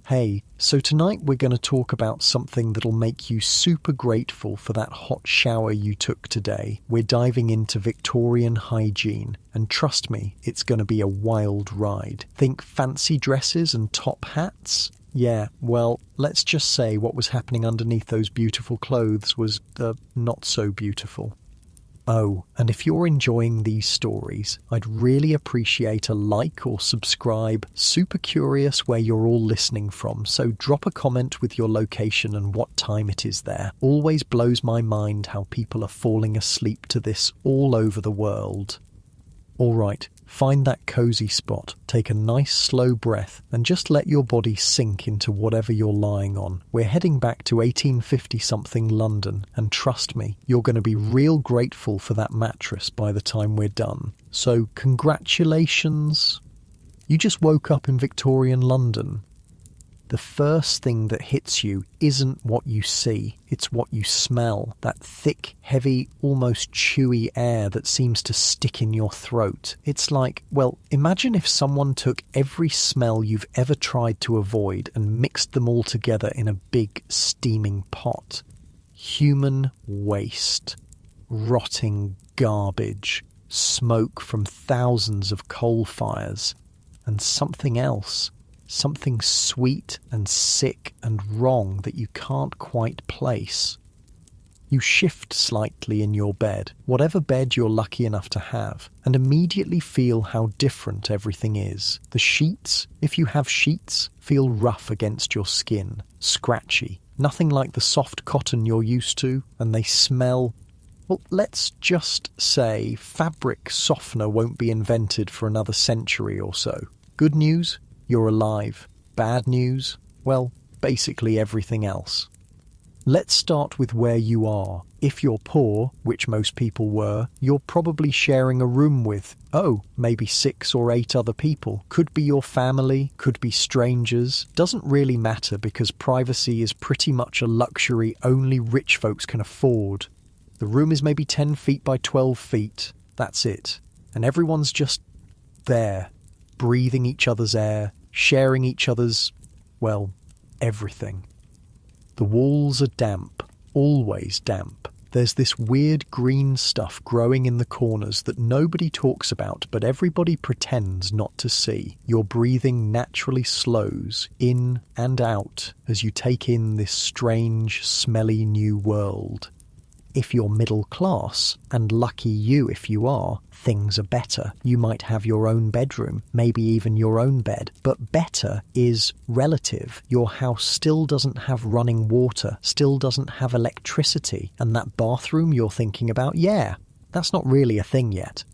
Hey, so tonight we're going to talk about something that'll make you super grateful for that hot shower you took today. We're diving into Victorian hygiene, and trust me, it's going to be a wild ride. Think fancy dresses and top hats? Yeah, well, let's just say what was happening underneath those beautiful clothes was, not so beautiful. Oh, and if you're enjoying these stories, I'd really appreciate a like or subscribe. Super curious where you're all listening from, so drop a comment with your location and what time it is there. Always blows my mind how people are falling asleep to this all over the world. Alright, find that cozy spot, take a nice slow breath, and just let your body sink into whatever you're lying on. We're heading back to 1850-something London, and trust me, you're going to be real grateful for that mattress by the time we're done. So, congratulations! You just woke up in Victorian London. The first thing that hits you isn't what you see, it's what you smell. That thick, heavy, almost chewy air that seems to stick in your throat. It's like, well, imagine if someone took every smell you've ever tried to avoid and mixed them all together in a big, steaming pot. Human waste. Rotting garbage. Smoke from thousands of coal fires. And something else. Something sweet and sick and wrong that you can't quite place. You shift slightly in your bed, whatever bed you're lucky enough to have, and immediately feel how different everything is. The sheets, if you have sheets, feel rough against your skin, scratchy, nothing like the soft cotton you're used to, and they smell. Well, let's just say fabric softener won't be invented for another century or so. Good news? You're alive. Bad news? Well, basically everything else. Let's start with where you are. If you're poor, which most people were, you're probably sharing a room with, maybe 6 or 8 other people. Could be your family, could be strangers. Doesn't really matter because privacy is pretty much a luxury only rich folks can afford. The room is maybe 10 feet by 12 feet. That's it. And everyone's just there. Breathing each other's air, sharing each other's, well, everything. The walls are damp, always damp. There's this weird green stuff growing in the corners that nobody talks about, but everybody pretends not to see. Your breathing naturally slows in and out as you take in this strange, smelly new world. If you're middle class, and lucky you if you are, things are better. You might have your own bedroom, maybe even your own bed. But better is relative. Your house still doesn't have running water, still doesn't have electricity. And that bathroom you're thinking about, yeah, that's not really a thing yet.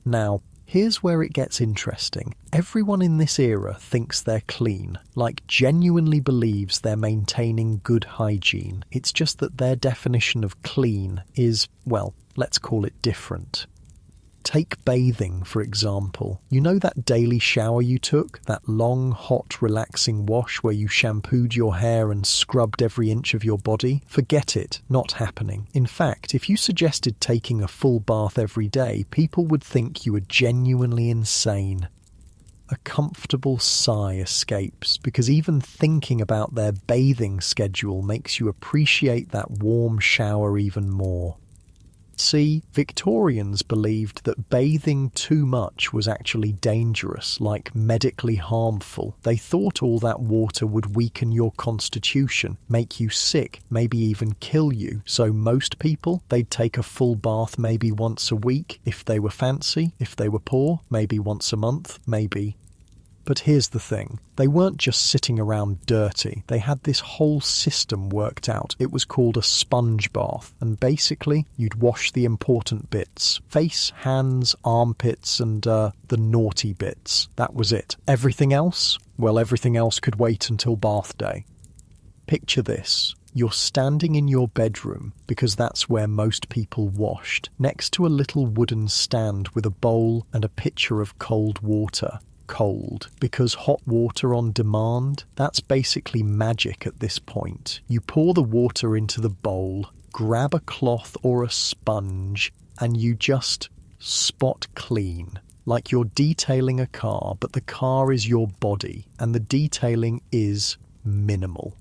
Now, here's where it gets interesting. Everyone in this era thinks they're clean, like genuinely believes they're maintaining good hygiene. It's just that their definition of clean is, well, let's call it different. Take bathing, for example. You know that daily shower you took? That long, hot, relaxing wash where you shampooed your hair and scrubbed every inch of your body? Forget it. Not happening. In fact, if you suggested taking a full bath every day, people would think you were genuinely insane. A comfortable sigh escapes, because even thinking about their bathing schedule makes you appreciate that warm shower even more. See, Victorians believed that bathing too much was actually dangerous, like medically harmful. They thought all that water would weaken your constitution, make you sick, maybe even kill you. So most people, they'd take a full bath maybe once a week. If they were fancy, if they were poor, maybe once a month, maybe. But here's the thing, they weren't just sitting around dirty, they had this whole system worked out. It was called a sponge bath, and basically you'd wash the important bits. Face, hands, armpits, and the naughty bits. That was it. Everything else? Well, everything else could wait until bath day. Picture this. You're standing in your bedroom, because that's where most people washed, next to a little wooden stand with a bowl and a pitcher of cold water. Cold, because hot water on demand, that's basically magic at this point. You pour the water into the bowl, grab a cloth or a sponge, and you just spot clean. like you're detailing a car, but the car is your body, and the detailing is minimal.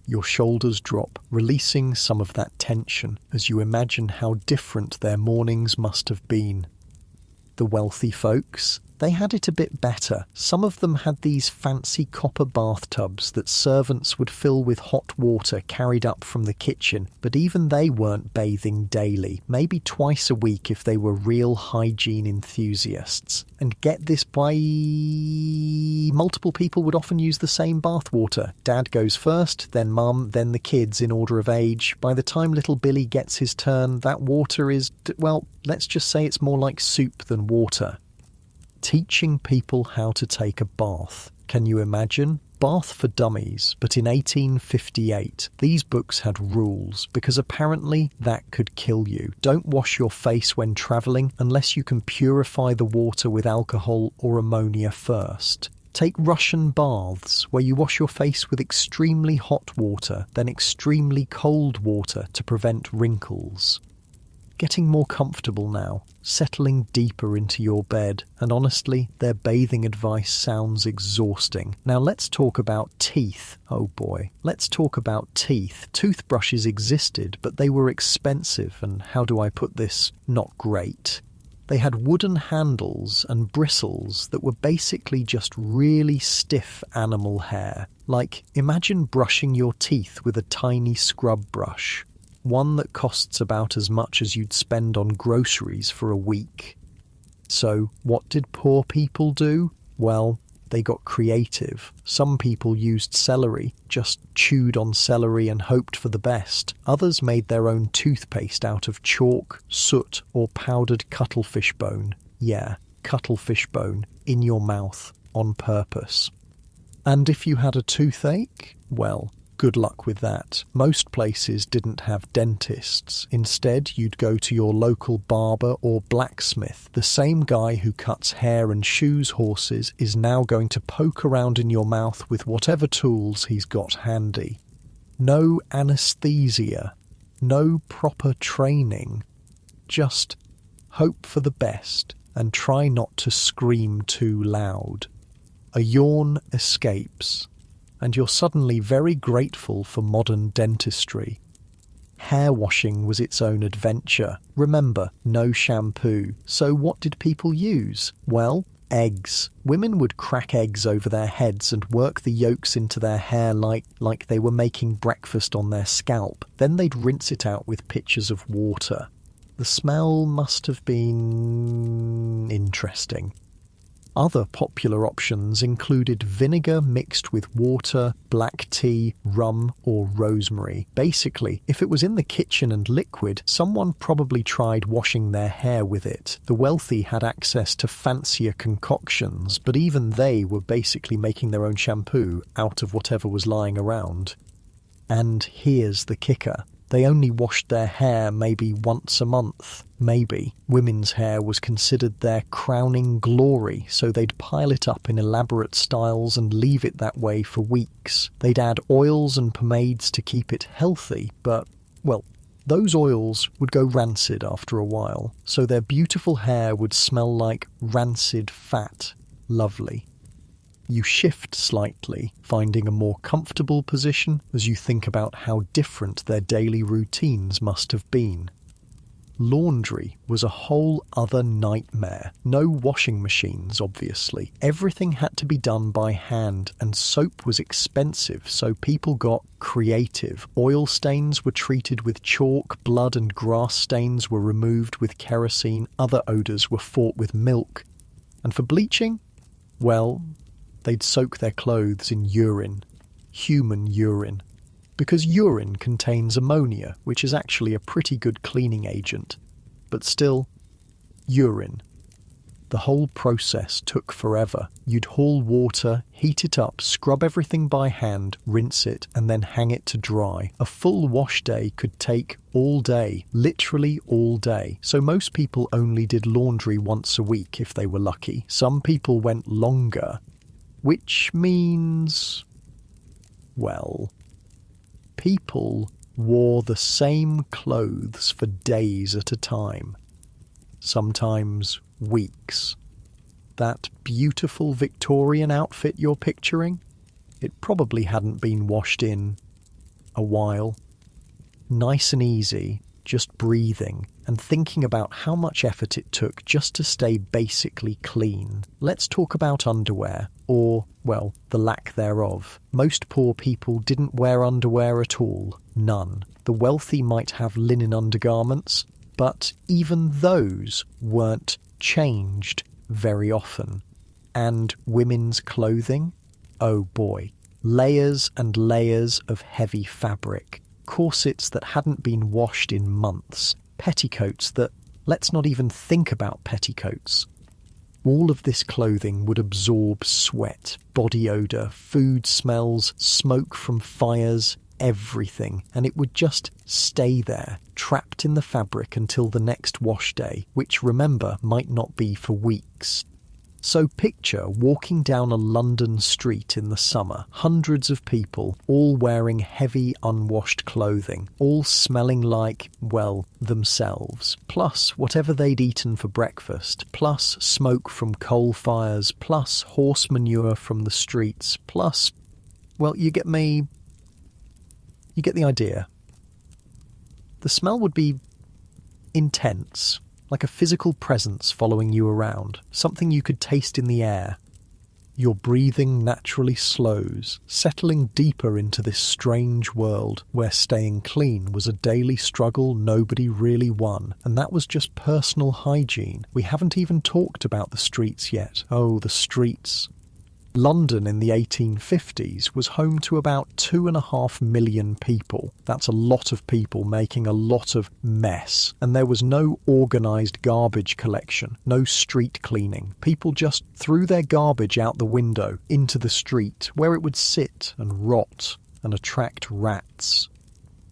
Your shoulders drop, releasing some of that tension as you imagine how different their mornings must have been. The wealthy folks, they had it a bit better. Some of them had these fancy copper bathtubs that servants would fill with hot water carried up from the kitchen, but even they weren't bathing daily, maybe twice a week if they were real hygiene enthusiasts. And get this, by multiple people would often use the same bath water. Dad goes first, then mum, then the kids in order of age. By the time little Billy gets his turn, that water is, well, let's just say it's more like soup than water. Teaching people how to take a bath. Can you imagine? Bath for Dummies, but in 1858. These books had rules, because apparently that could kill you. Don't wash your face when travelling unless you can purify the water with alcohol or ammonia first. Take Russian baths, where you wash your face with extremely hot water, then extremely cold water to prevent wrinkles. Getting more comfortable now, settling deeper into your bed, and honestly, their bathing advice sounds exhausting. Now let's talk about teeth. Oh boy, let's talk about teeth. Toothbrushes existed, but they were expensive, and how do I put this? Not great. They had wooden handles and bristles that were basically just really stiff animal hair. Like, imagine brushing your teeth with a tiny scrub brush. One that costs about as much as you'd spend on groceries for a week. So, what did poor people do? Well, they got creative. Some people used celery, just chewed on celery and hoped for the best. Others made their own toothpaste out of chalk, soot, or powdered cuttlefish bone. Yeah, cuttlefish bone, in your mouth, on purpose. And if you had a toothache, well, good luck with that. Most places didn't have dentists. Instead, you'd go to your local barber or blacksmith. The same guy who cuts hair and shoes horses is now going to poke around in your mouth with whatever tools he's got handy. No anesthesia. No proper training. Just hope for the best and try not to scream too loud. A yawn escapes, and you're suddenly very grateful for modern dentistry. Hair washing was its own adventure. Remember, no shampoo. So what did people use? Well, eggs. Women would crack eggs over their heads and work the yolks into their hair like they were making breakfast on their scalp. Then they'd rinse it out with pitchers of water. The smell must have been interesting. Other popular options included vinegar mixed with water, black tea, rum, or rosemary. Basically, if it was in the kitchen and liquid, someone probably tried washing their hair with it. The wealthy had access to fancier concoctions, but even they were basically making their own shampoo out of whatever was lying around. And here's the kicker. They only washed their hair maybe once a month. Maybe. Women's hair was considered their crowning glory, so they'd pile it up in elaborate styles and leave it that way for weeks. They'd add oils and pomades to keep it healthy, but, well, those oils would go rancid after a while, so their beautiful hair would smell like rancid fat. Lovely. You shift slightly, finding a more comfortable position as you think about how different their daily routines must have been. Laundry was a whole other nightmare. No washing machines, obviously. Everything had to be done by hand, and soap was expensive, so people got creative. Oil stains were treated with chalk, blood and grass stains were removed with kerosene, other odours were fought with milk. And for bleaching? Well, they'd soak their clothes in urine. Human urine. Because urine contains ammonia, which is actually a pretty good cleaning agent. But still, urine. The whole process took forever. You'd haul water, heat it up, scrub everything by hand, rinse it, and then hang it to dry. A full wash day could take all day, literally all day. So most people only did laundry once a week if they were lucky. Some people went longer, which means, well, people wore the same clothes for days at a time, sometimes weeks. that beautiful Victorian outfit you're picturing? It probably hadn't been washed in a while. Nice and easy, just breathing and thinking about how much effort it took just to stay basically clean. Let's talk about underwear, or, well, the lack thereof. Most poor people didn't wear underwear at all. None. The wealthy might have linen undergarments, but even those weren't changed very often. And women's clothing? Oh boy. Layers and layers of heavy fabric. Corsets that hadn't been washed in months. Petticoats that, let's not even think about petticoats. All of this clothing would absorb sweat, body odour, food smells, smoke from fires, everything, and it would just stay there, trapped in the fabric until the next wash day, which, remember, might not be for weeks. So picture walking down a London street in the summer, hundreds of people, all wearing heavy unwashed clothing, all smelling like, well, themselves, plus whatever they'd eaten for breakfast, plus smoke from coal fires, plus horse manure from the streets, plus, well, you get the idea. The smell would be intense. Like a physical presence following you around, something you could taste in the air. Your breathing naturally slows, settling deeper into this strange world where staying clean was a daily struggle nobody really won, and that was just personal hygiene. We haven't even talked about the streets yet. Oh, the streets. London in the 1850s was home to about 2.5 million people. That's a lot of people making a lot of mess. And there was no organised garbage collection, no street cleaning. People just threw their garbage out the window into the street, where it would sit and rot and attract rats.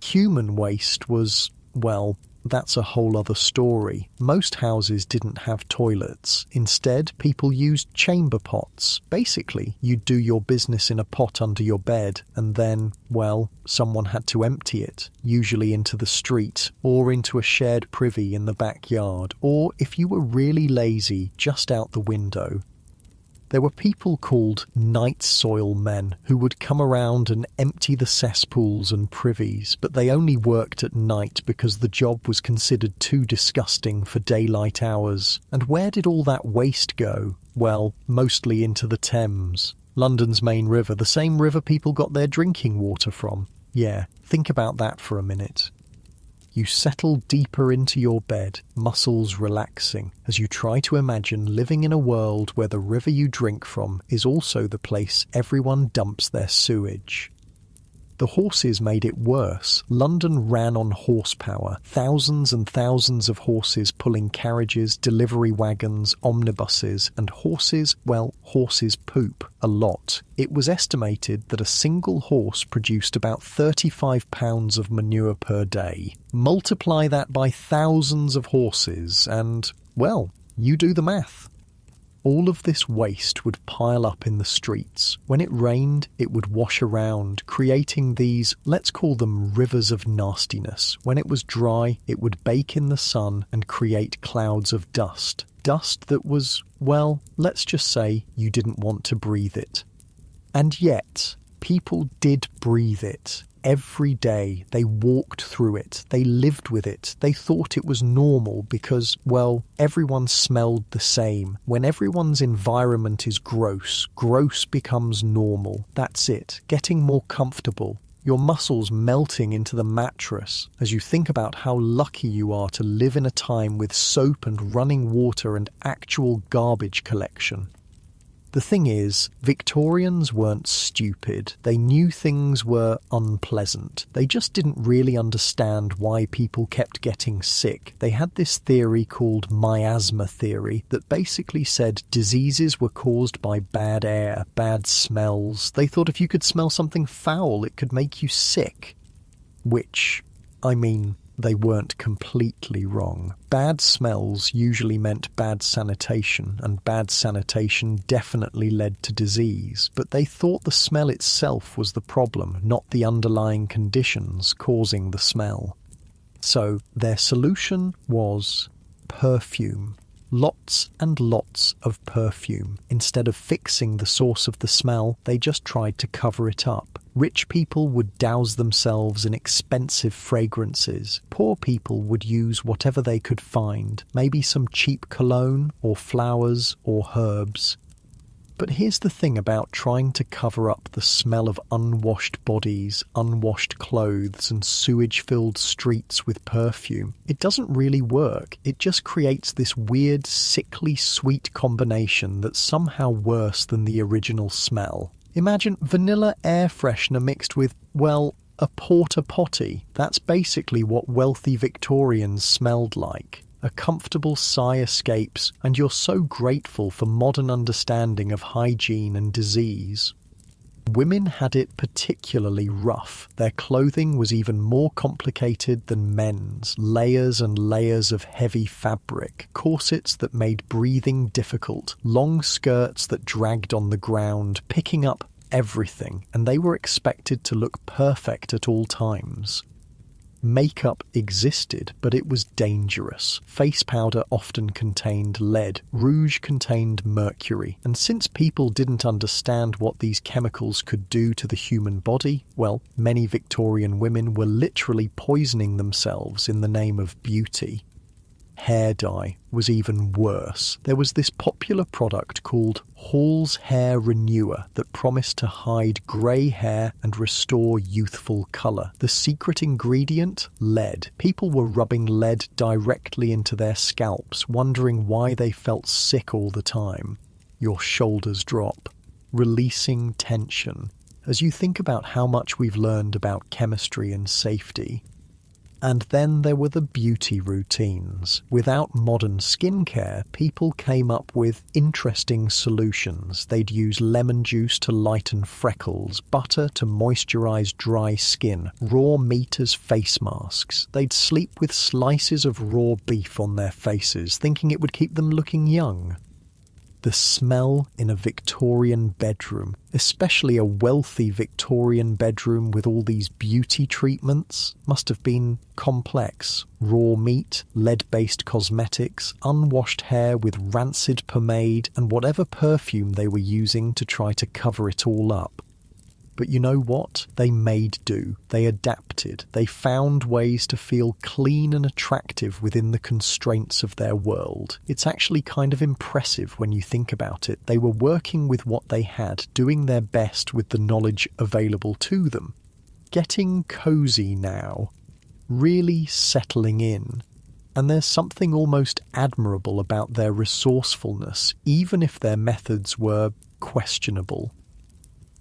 Human waste was, well, that's a whole other story. Most houses didn't have toilets. Instead, people used chamber pots. Basically, you'd do your business in a pot under your bed, and then, well, someone had to empty it, usually into the street, or into a shared privy in the backyard, or, if you were really lazy, just out the window. There were people called night soil men who would come around and empty the cesspools and privies, but they only worked at night because the job was considered too disgusting for daylight hours. And where did all that waste go? Well, mostly into the Thames, London's main river, the same river people got their drinking water from. Yeah, think about that for a minute. You settle deeper into your bed, muscles relaxing, as you try to imagine living in a world where the river you drink from is also the place everyone dumps their sewage. The horses made it worse. London ran on horsepower, thousands and thousands of horses pulling carriages, delivery wagons, omnibuses, and horses poop a lot. It was estimated that a single horse produced about 35 pounds of manure per day. Multiply that by thousands of horses and, well, you do the math. All of this waste would pile up in the streets. When it rained, it would wash around, creating these, let's call them rivers of nastiness. When it was dry, it would bake in the sun and create clouds of dust. Dust that was, well, let's just say you didn't want to breathe it. And yet, people did breathe it. Every day they walked through it, they lived with it, they thought it was normal because, well, everyone smelled the same. When everyone's environment is gross, gross becomes normal. That's it, getting more comfortable. Your muscles melting into the mattress as you think about how lucky you are to live in a time with soap and running water and actual garbage collection. The thing is, Victorians weren't stupid. They knew things were unpleasant. They just didn't really understand why people kept getting sick. They had this theory called miasma theory that basically said diseases were caused by bad air, bad smells. They thought if you could smell something foul, it could make you sick. Which, I mean, they weren't completely wrong. Bad smells usually meant bad sanitation, and bad sanitation definitely led to disease, but they thought the smell itself was the problem, not the underlying conditions causing the smell. So their solution was perfume. Lots and lots of perfume. Instead of fixing the source of the smell, they just tried to cover it up. Rich people would douse themselves in expensive fragrances. Poor people would use whatever they could find, maybe some cheap cologne or flowers or herbs. But here's the thing about trying to cover up the smell of unwashed bodies, unwashed clothes, and sewage-filled streets with perfume. It doesn't really work. It just creates this weird, sickly sweet combination that's somehow worse than the original smell. Imagine vanilla air freshener mixed with, well, a porta potty. That's basically what wealthy Victorians smelled like. A comfortable sigh escapes, and you're so grateful for modern understanding of hygiene and disease. Women had it particularly rough. Their clothing was even more complicated than men's. Layers and layers of heavy fabric, corsets that made breathing difficult, long skirts that dragged on the ground, picking up everything, and they were expected to look perfect at all times. Makeup existed, but it was dangerous. Face powder often contained lead, rouge contained mercury, and since people didn't understand what these chemicals could do to the human body, well, many Victorian women were literally poisoning themselves in the name of beauty. Hair dye was even worse. There was this popular product called Hall's Hair Renewer that promised to hide grey hair and restore youthful colour. The secret ingredient? Lead. People were rubbing lead directly into their scalps, wondering why they felt sick all the time. Your shoulders drop, releasing tension. As you think about how much we've learned about chemistry and safety. And then there were the beauty routines. Without modern skincare, people came up with interesting solutions. They'd use lemon juice to lighten freckles, butter to moisturize dry skin, raw meat as face masks. They'd sleep with slices of raw beef on their faces, thinking it would keep them looking young. The smell in a Victorian bedroom, especially a wealthy Victorian bedroom with all these beauty treatments, must have been complex. Raw meat, lead-based cosmetics, unwashed hair with rancid pomade, and whatever perfume they were using to try to cover it all up. But you know what? They made do. They adapted. They found ways to feel clean and attractive within the constraints of their world. It's actually kind of impressive when you think about it. They were working with what they had, doing their best with the knowledge available to them. Getting cozy now. Really settling in. And there's something almost admirable about their resourcefulness, even if their methods were questionable.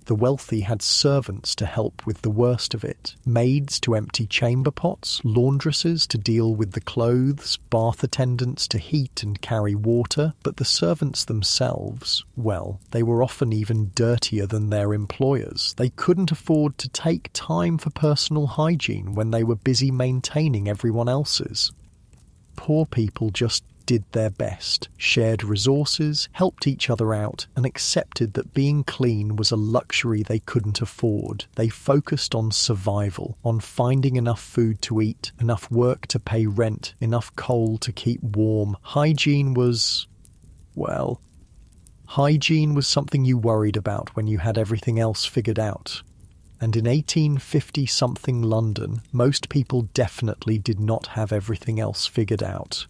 The wealthy had servants to help with the worst of it, maids to empty chamber pots, laundresses to deal with the clothes, bath attendants to heat and carry water, but the servants themselves, well, they were often even dirtier than their employers. They couldn't afford to take time for personal hygiene when they were busy maintaining everyone else's. Poor people just did their best, shared resources, helped each other out, and accepted that being clean was a luxury they couldn't afford. They focused on survival, on finding enough food to eat, enough work to pay rent, enough coal to keep warm. Hygiene was something you worried about when you had everything else figured out. And in 1850-something London, most people definitely did not have everything else figured out.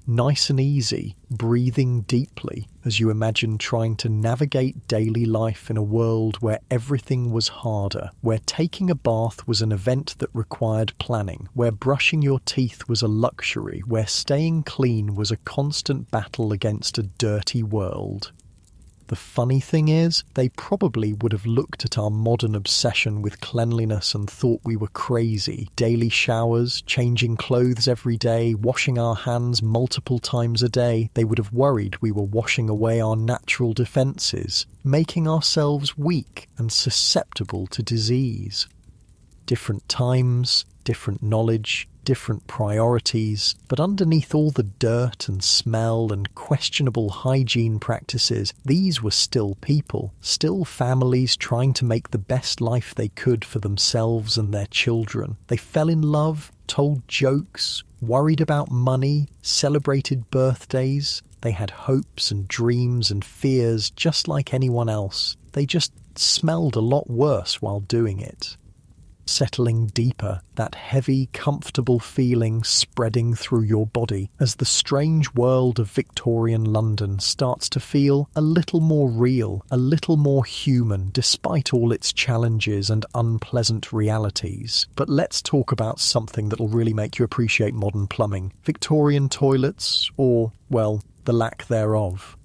Nice and easy, breathing deeply as you imagine trying to navigate daily life in a world where everything was harder, where taking a bath was an event that required planning, where brushing your teeth was a luxury, where staying clean was a constant battle against a dirty world. The funny thing is, they probably would have looked at our modern obsession with cleanliness and thought we were crazy. Daily showers, changing clothes every day, washing our hands multiple times a day. They would have worried we were washing away our natural defences, making ourselves weak and susceptible to disease. Different times, different knowledge, different priorities, but underneath all the dirt and smell and questionable hygiene practices, these were still people, still families trying to make the best life they could for themselves and their children. They fell in love, told jokes, worried about money, celebrated birthdays. They had hopes and dreams and fears just like anyone else. They just smelled a lot worse while doing it. Settling deeper, that heavy, comfortable feeling spreading through your body as the strange world of Victorian London starts to feel a little more real, a little more human, despite all its challenges and unpleasant realities. But let's talk about something that'll really make you appreciate modern plumbing. Victorian toilets, or, well, the lack thereof.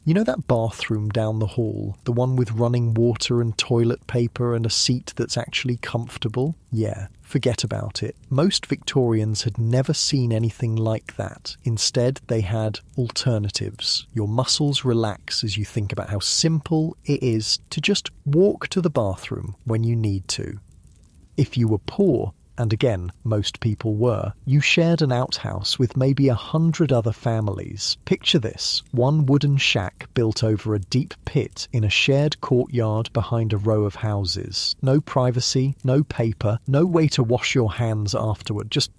You know that bathroom down the hall, the one with running water and toilet paper and a seat that's actually comfortable? Yeah, forget about it. Most Victorians had never seen anything like that. Instead, they had alternatives. Your muscles relax as you think about how simple it is to just walk to the bathroom when you need to. If you were poor, and again, most people were, you shared an outhouse with maybe 100 other families. Picture this, one wooden shack built over a deep pit in a shared courtyard behind a row of houses. No privacy, no paper, no way to wash your hands afterward, just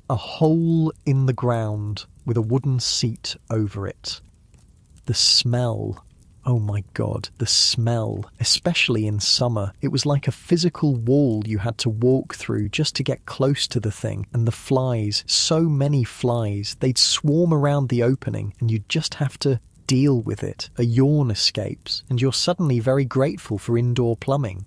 a hole in the ground with a wooden seat over it. The smell. Oh my God, the smell, especially in summer. It was like a physical wall you had to walk through just to get close to the thing. And the flies, so many flies, they'd swarm around the opening and you'd just have to deal with it. A yawn escapes and you're suddenly very grateful for indoor plumbing.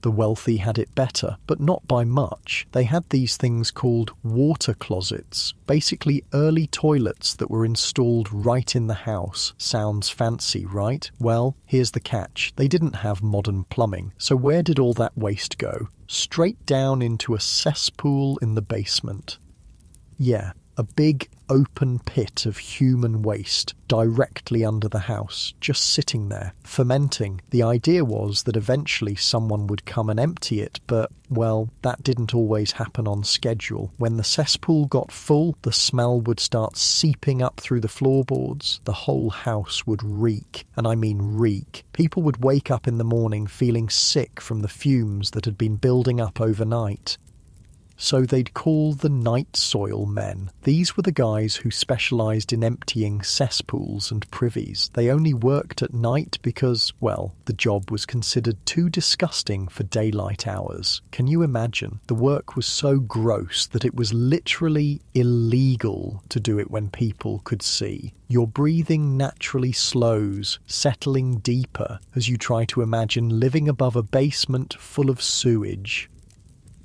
The wealthy had it better, but not by much. They had these things called water closets, basically early toilets that were installed right in the house. Sounds fancy, right? Well, here's the catch. They didn't have modern plumbing, so where did all that waste go? Straight down into a cesspool in the basement. Yeah, a big open pit of human waste directly under the house, just sitting there, fermenting. The idea was that eventually someone would come and empty it, but, well, that didn't always happen on schedule. When the cesspool got full, the smell would start seeping up through the floorboards. The whole house would reek, and I mean reek. People would wake up in the morning feeling sick from the fumes that had been building up overnight. So they'd call the night soil men. These were the guys who specialised in emptying cesspools and privies. They only worked at night because, well, the job was considered too disgusting for daylight hours. Can you imagine? The work was so gross that it was literally illegal to do it when people could see. Your breathing naturally slows, settling deeper as you try to imagine living above a basement full of sewage.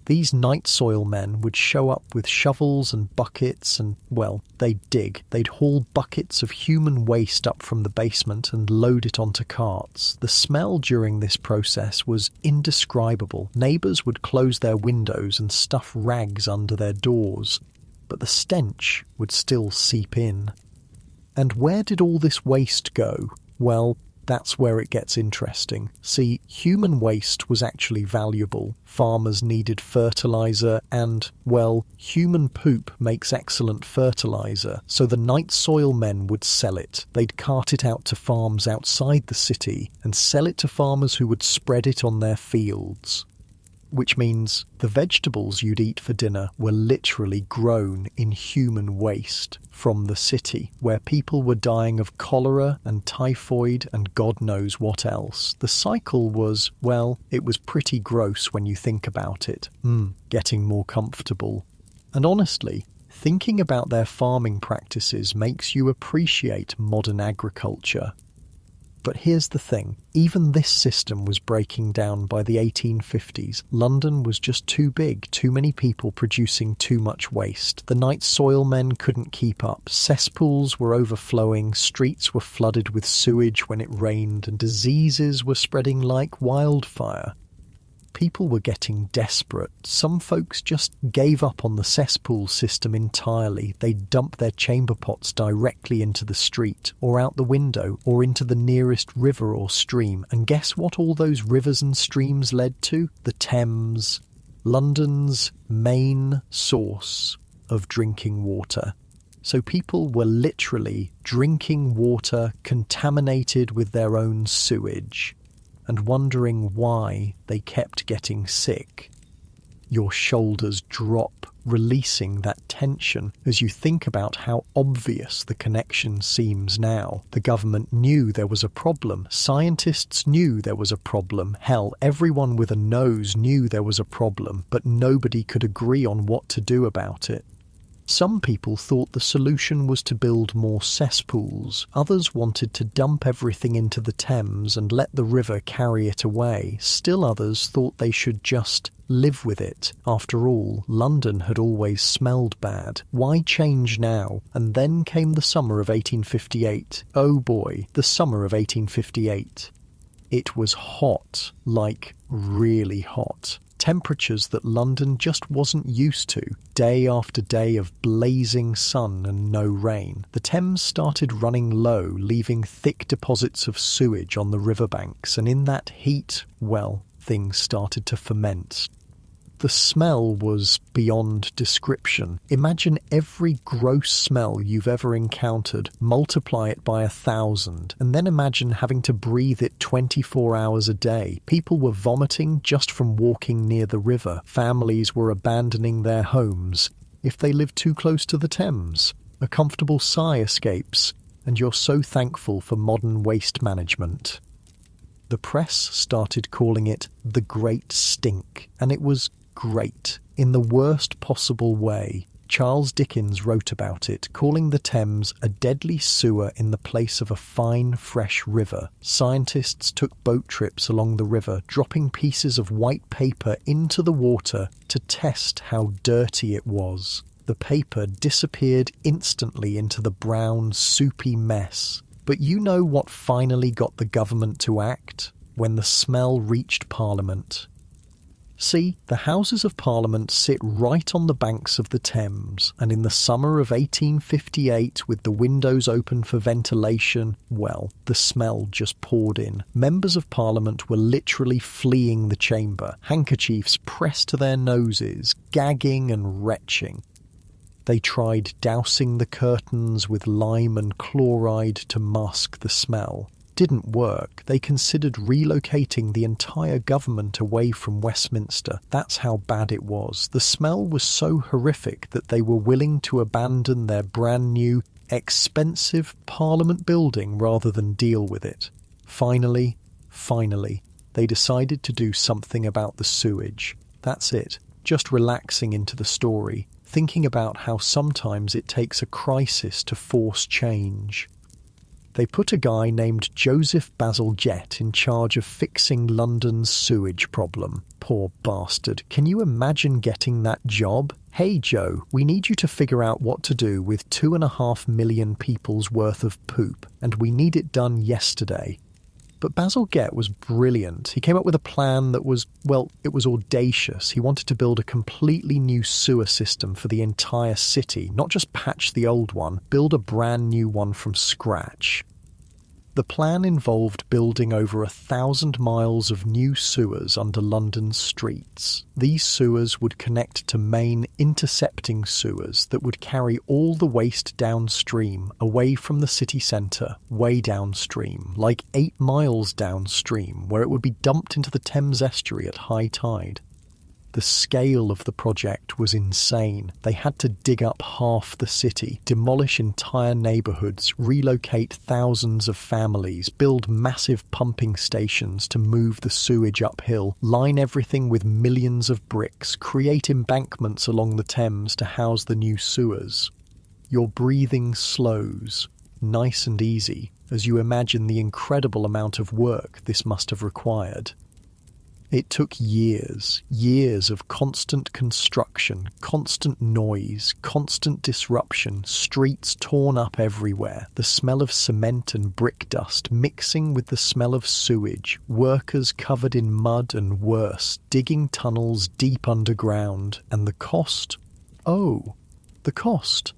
These night soil men would show up with shovels and buckets and, well, they'd dig. They'd haul buckets of human waste up from the basement and load it onto carts. The smell during this process was indescribable. Neighbours would close their windows and stuff rags under their doors, but the stench would still seep in. And where did all this waste go? Well, that's where it gets interesting. See, human waste was actually valuable. Farmers needed fertiliser and, well, human poop makes excellent fertiliser, so the night soil men would sell it. They'd cart it out to farms outside the city and sell it to farmers who would spread it on their fields. Which means the vegetables you'd eat for dinner were literally grown in human waste from the city, where people were dying of cholera and typhoid and God knows what else. The cycle was, well, it was pretty gross when you think about it. Getting more comfortable. And honestly, thinking about their farming practices makes you appreciate modern agriculture. But here's the thing, even this system was breaking down by the 1850s. London was just too big, too many people producing too much waste. The night soil men couldn't keep up. Cesspools were overflowing, streets were flooded with sewage when it rained, and diseases were spreading like wildfire. People were getting desperate. Some folks just gave up on the cesspool system entirely. They'd dump their chamber pots directly into the street, or out the window, or into the nearest river or stream. And guess what all those rivers and streams led to? The Thames, London's main source of drinking water. So people were literally drinking water contaminated with their own sewage, and wondering why they kept getting sick. Your shoulders drop, releasing that tension as you think about how obvious the connection seems now. The government knew there was a problem. Scientists knew there was a problem. Hell, everyone with a nose knew there was a problem, but nobody could agree on what to do about it. Some people thought the solution was to build more cesspools. Others wanted to dump everything into the Thames and let the river carry it away. Still others thought they should just live with it. After all, London had always smelled bad. Why change now? And then came the summer of 1858. Oh boy, the summer of 1858. It was hot, like really hot. Temperatures that London just wasn't used to. Day after day of blazing sun and no rain. The Thames started running low, leaving thick deposits of sewage on the riverbanks, and in that heat, well, things started to ferment. The smell was beyond description. Imagine every gross smell you've ever encountered, multiply it by 1,000, and then imagine having to breathe it 24 hours a day. People were vomiting just from walking near the river. Families were abandoning their homes if they lived too close to the Thames. A comfortable sigh escapes, and you're so thankful for modern waste management. The press started calling it the Great Stink, and it was great, in the worst possible way. Charles Dickens wrote about it, calling the Thames a deadly sewer in the place of a fine, fresh river. Scientists took boat trips along the river, dropping pieces of white paper into the water to test how dirty it was. The paper disappeared instantly into the brown, soupy mess. But you know what finally got the government to act? When the smell reached Parliament. See, the Houses of Parliament sit right on the banks of the Thames, and in the summer of 1858, with the windows open for ventilation, well, the smell just poured in. Members of Parliament were literally fleeing the chamber, handkerchiefs pressed to their noses, gagging and retching. They tried dousing the curtains with lime and chloride to mask the smell. Didn't work. They considered relocating the entire government away from Westminster. That's how bad it was. The smell was so horrific that they were willing to abandon their brand new, expensive Parliament building rather than deal with it. Finally, they decided to do something about the sewage. That's it. Just relaxing into the story, thinking about how sometimes it takes a crisis to force change. They put a guy named Joseph Basil Jett in charge of fixing London's sewage problem. Poor bastard. Can you imagine getting that job? Hey Joe, we need you to figure out what to do with 2.5 million people's worth of poop, and we need it done yesterday. But Basil Jett was brilliant. He came up with a plan that was, well, it was audacious. He wanted to build a completely new sewer system for the entire city, not just patch the old one, build a brand new one from scratch. The plan involved building over 1,000 miles of new sewers under London's streets. These sewers would connect to main intercepting sewers that would carry all the waste downstream, away from the city centre, way downstream, like 8 miles downstream, where it would be dumped into the Thames estuary at high tide. The scale of the project was insane. They had to dig up half the city, demolish entire neighbourhoods, relocate thousands of families, build massive pumping stations to move the sewage uphill, line everything with millions of bricks, create embankments along the Thames to house the new sewers. Your breathing slows, nice and easy, as you imagine the incredible amount of work this must have required. It took years of constant construction, constant noise, constant disruption, streets torn up everywhere, the smell of cement and brick dust mixing with the smell of sewage, workers covered in mud and worse, digging tunnels deep underground, and the cost? Oh, the cost.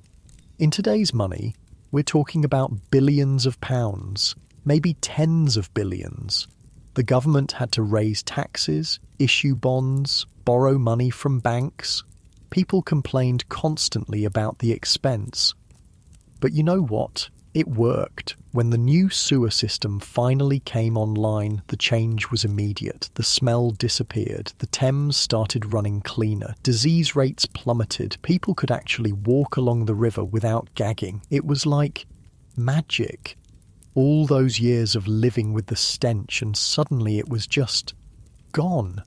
In today's money, we're talking about billions of pounds, maybe tens of billions. The government had to raise taxes, issue bonds, borrow money from banks. People complained constantly about the expense. But you know what? It worked. When the new sewer system finally came online, the change was immediate. The smell disappeared. The Thames started running cleaner. Disease rates plummeted. People could actually walk along the river without gagging. It was like magic. All those years of living with the stench, and suddenly it was just gone.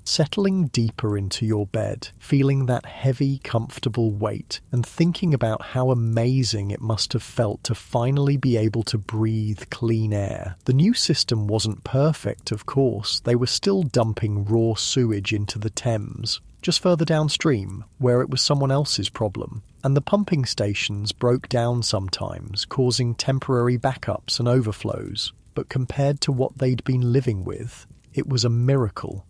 Settling deeper into your bed, feeling that heavy, comfortable weight, and thinking about how amazing it must have felt to finally be able to breathe clean air. The new system wasn't perfect, of course. They were still dumping raw sewage into the Thames, just further downstream, where it was someone else's problem. And the pumping stations broke down sometimes, causing temporary backups and overflows. But compared to what they'd been living with, it was a miracle.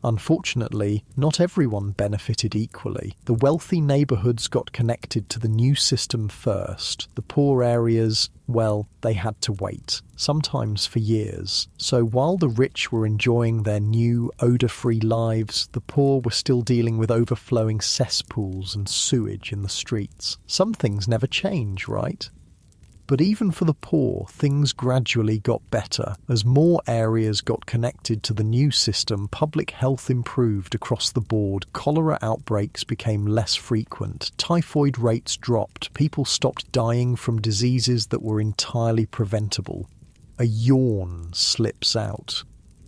Unfortunately, not everyone benefited equally. The wealthy neighbourhoods got connected to the new system first. The poor areas, well, they had to wait, sometimes for years. So while the rich were enjoying their new, odour-free lives, the poor were still dealing with overflowing cesspools and sewage in the streets. Some things never change, right? But even for the poor, things gradually got better. As more areas got connected to the new system, public health improved across the board, cholera outbreaks became less frequent, typhoid rates dropped, people stopped dying from diseases that were entirely preventable. A yawn slips out.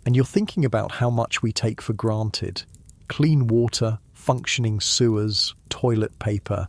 And you're thinking about how much we take for granted. Clean water, functioning sewers, toilet paper.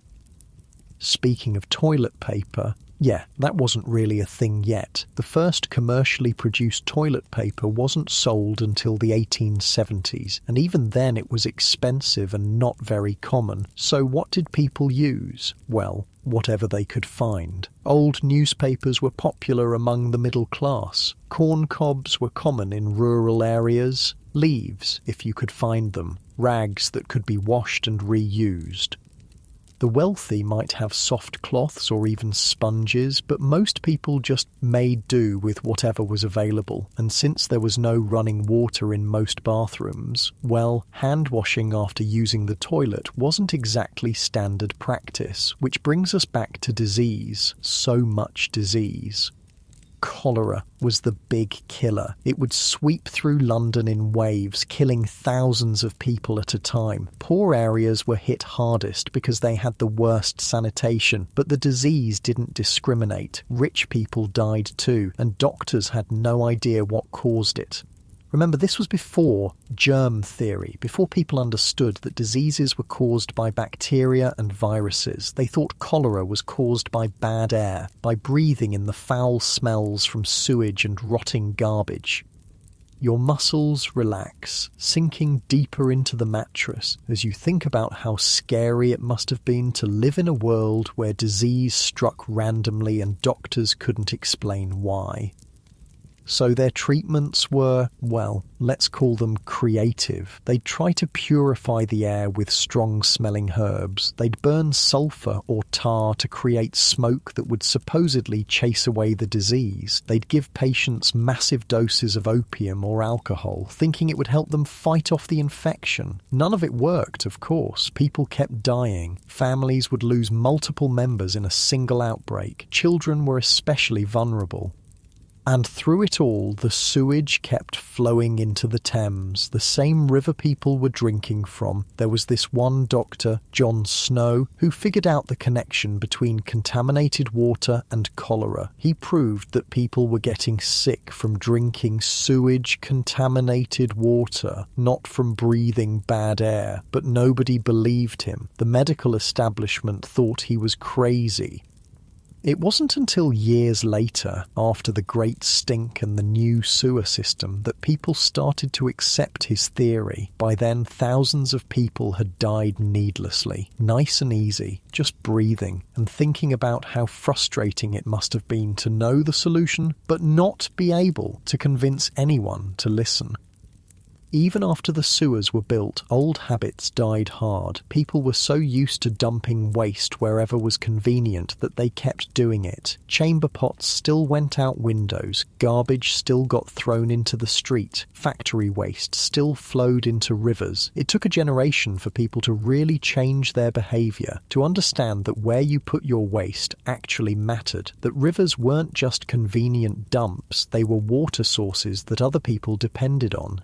Speaking of toilet paper, yeah, that wasn't really a thing yet. The first commercially produced toilet paper wasn't sold until the 1870s, and even then it was expensive and not very common. So what did people use? Well, whatever they could find. Old newspapers were popular among the middle class. Corn cobs were common in rural areas. Leaves, if you could find them. Rags that could be washed and reused. The wealthy might have soft cloths or even sponges, but most people just made do with whatever was available. And since there was no running water in most bathrooms, well, hand washing after using the toilet wasn't exactly standard practice, which brings us back to disease. So much disease. Cholera was the big killer. It would sweep through London in waves, killing thousands of people at a time. Poor areas were hit hardest because they had the worst sanitation, but the disease didn't discriminate. Rich people died too, and doctors had no idea what caused it. Remember, this was before germ theory, before people understood that diseases were caused by bacteria and viruses. They thought cholera was caused by bad air, by breathing in the foul smells from sewage and rotting garbage. Your muscles relax, sinking deeper into the mattress as you think about how scary it must have been to live in a world where disease struck randomly and doctors couldn't explain why. So their treatments were, well, let's call them creative. They'd try to purify the air with strong-smelling herbs. They'd burn sulfur or tar to create smoke that would supposedly chase away the disease. They'd give patients massive doses of opium or alcohol, thinking it would help them fight off the infection. None of it worked, of course. People kept dying. Families would lose multiple members in a single outbreak. Children were especially vulnerable. And through it all, the sewage kept flowing into the Thames, the same river people were drinking from. There was this one doctor, John Snow, who figured out the connection between contaminated water and cholera. He proved that people were getting sick from drinking sewage-contaminated water, not from breathing bad air. But nobody believed him. The medical establishment thought he was crazy. It wasn't until years later, after the Great Stink and the new sewer system, that people started to accept his theory. By then, thousands of people had died needlessly, nice and easy, just breathing, and thinking about how frustrating it must have been to know the solution, but not be able to convince anyone to listen. Even after the sewers were built, old habits died hard. People were so used to dumping waste wherever was convenient that they kept doing it. Chamber pots still went out windows, garbage still got thrown into the street, factory waste still flowed into rivers. It took a generation for people to really change their behaviour, to understand that where you put your waste actually mattered, that rivers weren't just convenient dumps, they were water sources that other people depended on.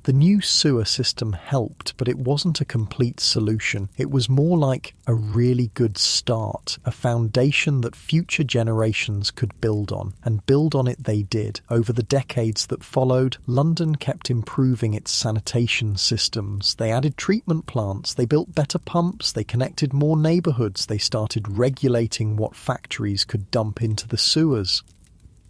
The new sewer system helped, but it wasn't a complete solution. It was more like a really good start, a foundation that future generations could build on, and build on it they did. Over the decades that followed, London kept improving its sanitation systems. They added treatment plants, they built better pumps, they connected more neighbourhoods, they started regulating what factories could dump into the sewers.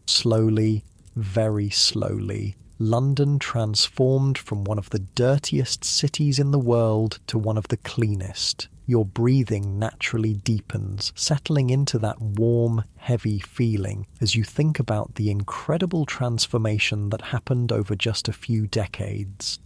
Slowly, very slowly, London transformed from one of the dirtiest cities in the world to one of the cleanest. Your breathing naturally deepens, settling into that warm, heavy feeling as you think about the incredible transformation that happened over just a few decades.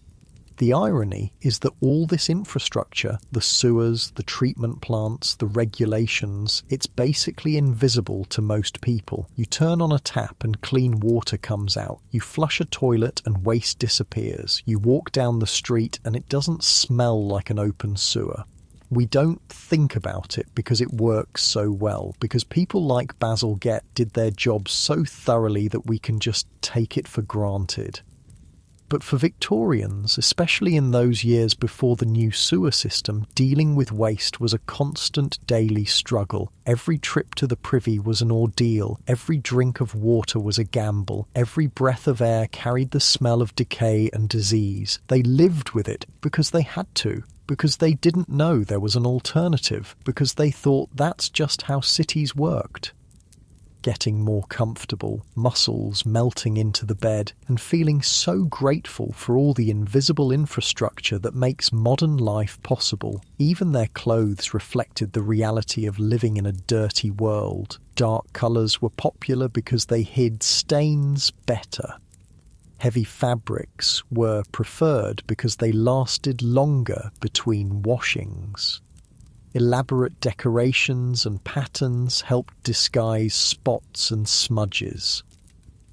The irony is that all this infrastructure, the sewers, the treatment plants, the regulations, it's basically invisible to most people. You turn on a tap and clean water comes out. You flush a toilet and waste disappears. You walk down the street and it doesn't smell like an open sewer. We don't think about it because it works so well, because people like Basil Gett did their job so thoroughly that we can just take it for granted. But for Victorians, especially in those years before the new sewer system, dealing with waste was a constant daily struggle. Every trip to the privy was an ordeal. Every drink of water was a gamble. Every breath of air carried the smell of decay and disease. They lived with it because they had to, because they didn't know there was an alternative, because they thought that's just how cities worked. Getting more comfortable, muscles melting into the bed, and feeling so grateful for all the invisible infrastructure that makes modern life possible. Even their clothes reflected the reality of living in a dirty world. Dark colours were popular because they hid stains better. Heavy fabrics were preferred because they lasted longer between washings. Elaborate decorations and patterns helped disguise spots and smudges.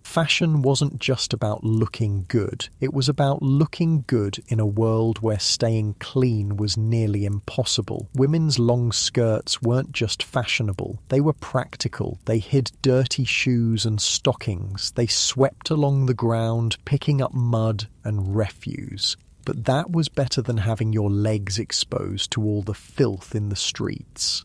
Fashion wasn't just about looking good, it was about looking good in a world where staying clean was nearly impossible. Women's long skirts weren't just fashionable, they were practical. They hid dirty shoes and stockings. They swept along the ground, picking up mud and refuse. But that was better than having your legs exposed to all the filth in the streets.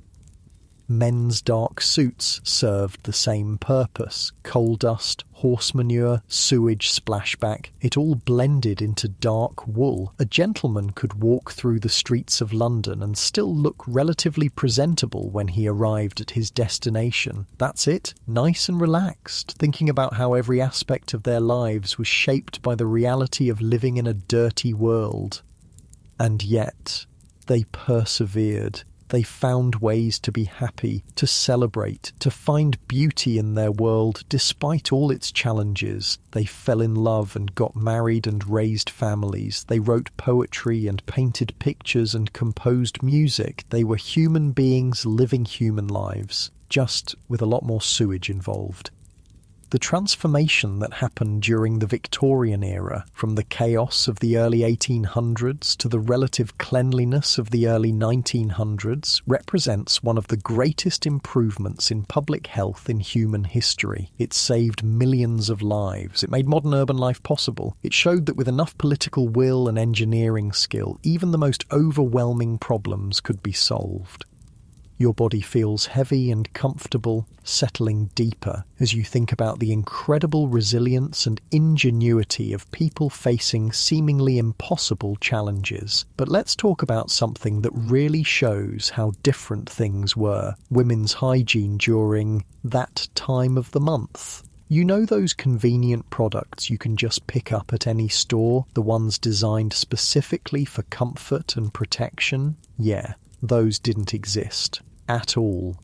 Men's dark suits served the same purpose. Coal dust, horse manure, sewage splashback, it all blended into dark wool. A gentleman could walk through the streets of London and still look relatively presentable when he arrived at his destination. That's it, nice and relaxed, thinking about how every aspect of their lives was shaped by the reality of living in a dirty world. And yet, they persevered. They found ways to be happy, to celebrate, to find beauty in their world despite all its challenges. They fell in love and got married and raised families. They wrote poetry and painted pictures and composed music. They were human beings living human lives, just with a lot more sewage involved. The transformation that happened during the Victorian era, from the chaos of the early 1800s to the relative cleanliness of the early 1900s, represents one of the greatest improvements in public health in human history. It saved millions of lives. It made modern urban life possible. It showed that with enough political will and engineering skill, even the most overwhelming problems could be solved. Your body feels heavy and comfortable, settling deeper as you think about the incredible resilience and ingenuity of people facing seemingly impossible challenges. But let's talk about something that really shows how different things were: women's hygiene during that time of the month. You know those convenient products you can just pick up at any store, the ones designed specifically for comfort and protection? Yeah. Those didn't exist at all.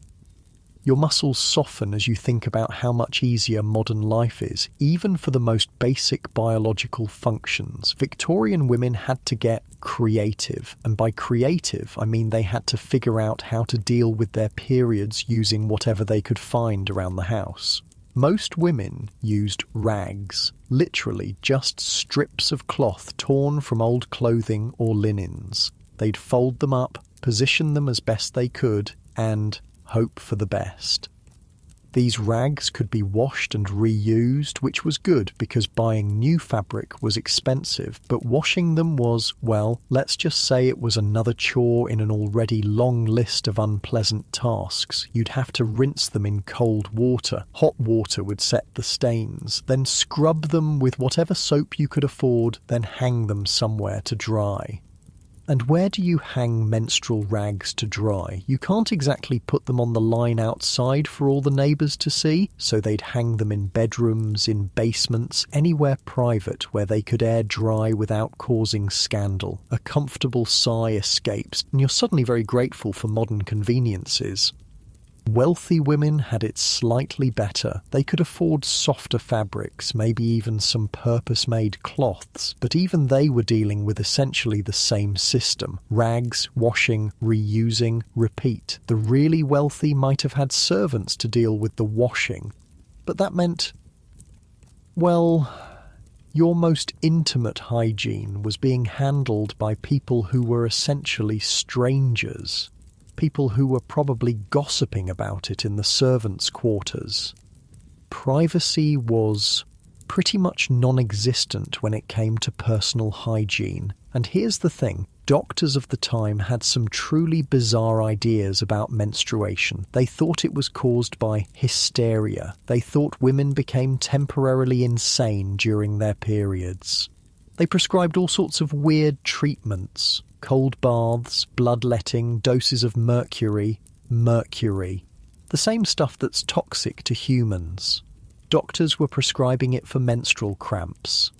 Your muscles soften as you think about how much easier modern life is, even for the most basic biological functions. Victorian women had to get creative, and by creative, I mean they had to figure out how to deal with their periods using whatever they could find around the house. Most women used rags, literally just strips of cloth torn from old clothing or linens. They'd fold them up, position them as best they could, and hope for the best. These rags could be washed and reused, which was good because buying new fabric was expensive, but washing them was, well, let's just say it was another chore in an already long list of unpleasant tasks. You'd have to rinse them in cold water. Hot water would set the stains, then scrub them with whatever soap you could afford, then hang them somewhere to dry. And where do you hang menstrual rags to dry? You can't exactly put them on the line outside for all the neighbours to see, so they'd hang them in bedrooms, in basements, anywhere private where they could air dry without causing scandal. A comfortable sigh escapes, and you're suddenly very grateful for modern conveniences. Wealthy women had it slightly better. They could afford softer fabrics, maybe even some purpose-made cloths, but even they were dealing with essentially the same system. Rags, washing, reusing, repeat. The really wealthy might have had servants to deal with the washing, but that meant, well, your most intimate hygiene was being handled by people who were essentially strangers. People who were probably gossiping about it in the servants' quarters. Privacy was pretty much non-existent when it came to personal hygiene. And here's the thing, doctors of the time had some truly bizarre ideas about menstruation. They thought it was caused by hysteria. They thought women became temporarily insane during their periods. They prescribed all sorts of weird treatments. Cold baths, bloodletting, doses of mercury. The same stuff that's toxic to humans. Doctors were prescribing it for menstrual cramps.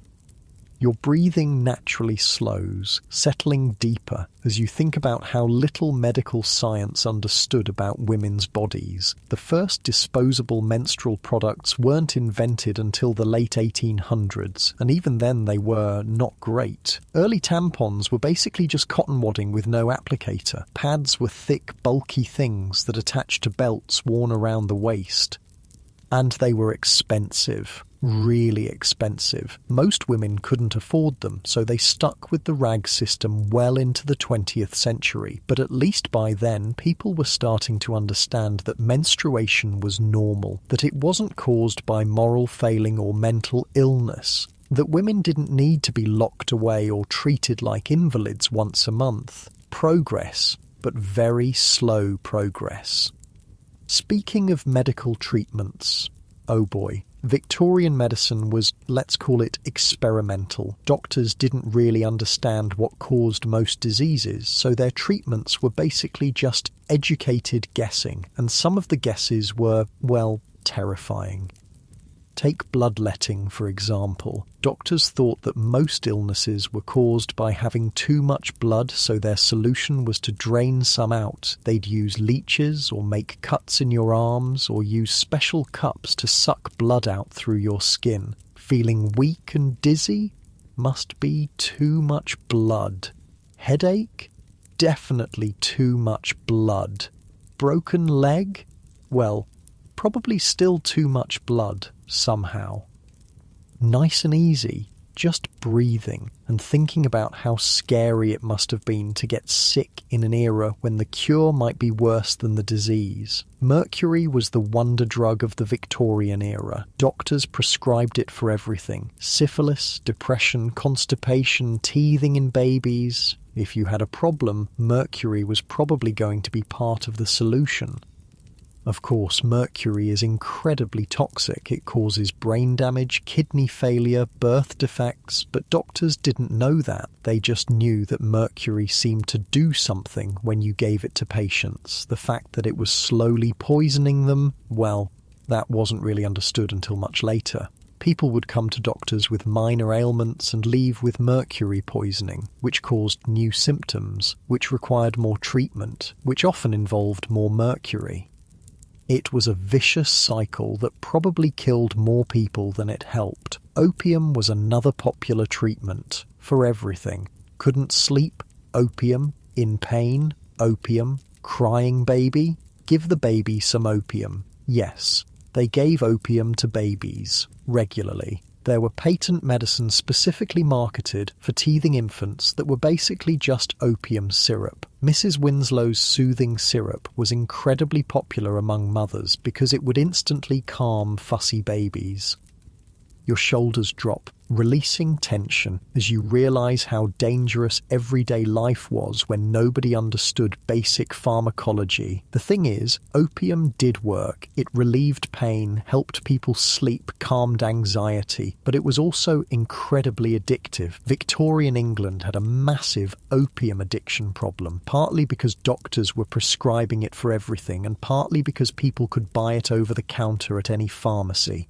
Your breathing naturally slows, settling deeper as you think about how little medical science understood about women's bodies. The first disposable menstrual products weren't invented until the late 1800s, and even then they were not great. Early tampons were basically just cotton wadding with no applicator. Pads were thick, bulky things that attached to belts worn around the waist. And they were expensive. Really expensive. Most women couldn't afford them, so they stuck with the rag system well into the 20th century. But at least by then, people were starting to understand that menstruation was normal, that it wasn't caused by moral failing or mental illness, that women didn't need to be locked away or treated like invalids once a month. Progress, but very slow progress. Speaking of medical treatments, oh boy. Victorian medicine was, let's call it, experimental. Doctors didn't really understand what caused most diseases, so their treatments were basically just educated guessing, and some of the guesses were, well, terrifying. Take bloodletting, for example. Doctors thought that most illnesses were caused by having too much blood, so their solution was to drain some out. They'd use leeches or make cuts in your arms or use special cups to suck blood out through your skin. Feeling weak and dizzy? Must be too much blood. Headache? Definitely too much blood. Broken leg? Well, probably still too much blood. Somehow. Nice and easy, just breathing and thinking about how scary it must have been to get sick in an era when the cure might be worse than the disease. Mercury was the wonder drug of the Victorian era. Doctors prescribed it for everything. Syphilis, depression, constipation, teething in babies. If you had a problem, mercury was probably going to be part of the solution. Of course, mercury is incredibly toxic. It causes brain damage, kidney failure, birth defects, but doctors didn't know that. They just knew that mercury seemed to do something when you gave it to patients. The fact that it was slowly poisoning them, well, that wasn't really understood until much later. People would come to doctors with minor ailments and leave with mercury poisoning, which caused new symptoms, which required more treatment, which often involved more mercury. It was a vicious cycle that probably killed more people than it helped. Opium was another popular treatment for everything. Couldn't sleep? Opium. In pain? Opium. Crying baby? Give the baby some opium. Yes, they gave opium to babies regularly. There were patent medicines specifically marketed for teething infants that were basically just opium syrup. Mrs. Winslow's soothing syrup was incredibly popular among mothers because it would instantly calm fussy babies. Your shoulders drop, releasing tension as you realize how dangerous everyday life was when nobody understood basic pharmacology. The thing is, opium did work. It relieved pain, helped people sleep, calmed anxiety, but it was also incredibly addictive. Victorian England had a massive opium addiction problem, partly because doctors were prescribing it for everything, and partly because people could buy it over the counter at any pharmacy.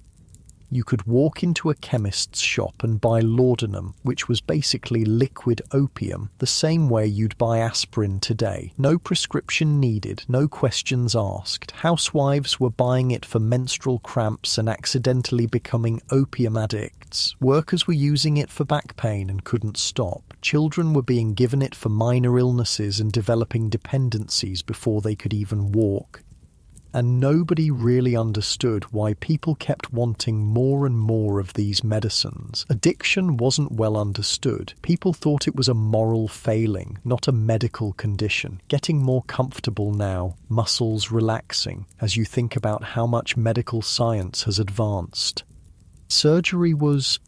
You could walk into a chemist's shop and buy laudanum, which was basically liquid opium, the same way you'd buy aspirin today. No prescription needed, no questions asked. Housewives were buying it for menstrual cramps and accidentally becoming opium addicts. Workers were using it for back pain and couldn't stop. Children were being given it for minor illnesses and developing dependencies before they could even walk. And nobody really understood why people kept wanting more and more of these medicines. Addiction wasn't well understood. People thought it was a moral failing, not a medical condition. Getting more comfortable now, muscles relaxing, as you think about how much medical science has advanced. Surgery was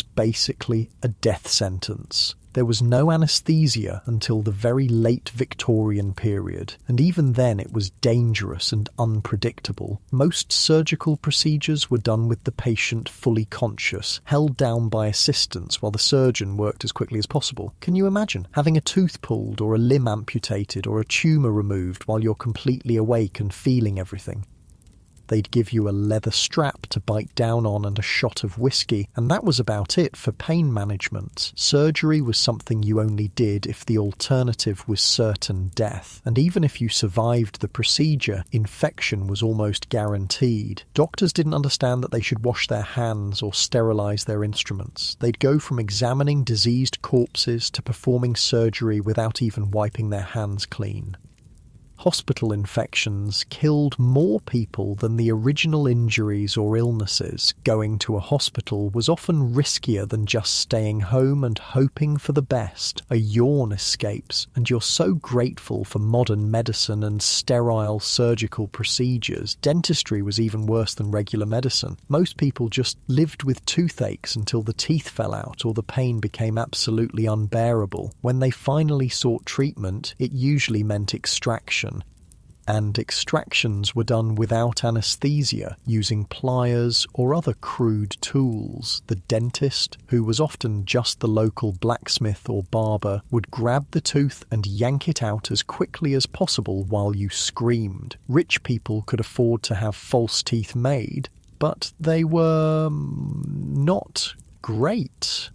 basically a death sentence. There was no anesthesia until the very late Victorian period, and even then it was dangerous and unpredictable. Most surgical procedures were done with the patient fully conscious, held down by assistants while the surgeon worked as quickly as possible. Can you imagine having a tooth pulled or a limb amputated or a tumour removed while you're completely awake and feeling everything? They'd give you a leather strap to bite down on and a shot of whiskey, and that was about it for pain management. Surgery was something you only did if the alternative was certain death, and even if you survived the procedure, infection was almost guaranteed. Doctors didn't understand that they should wash their hands or sterilize their instruments. They'd go from examining diseased corpses to performing surgery without even wiping their hands clean. Hospital infections killed more people than the original injuries or illnesses. Going to a hospital was often riskier than just staying home and hoping for the best. A yawn escapes, and you're so grateful for modern medicine and sterile surgical procedures. Dentistry was even worse than regular medicine. Most people just lived with toothaches until the teeth fell out or the pain became absolutely unbearable. When they finally sought treatment, it usually meant extraction. And extractions were done without anesthesia, using pliers or other crude tools. The dentist, who was often just the local blacksmith or barber, would grab the tooth and yank it out as quickly as possible while you screamed. Rich people could afford to have false teeth made, but they were not great.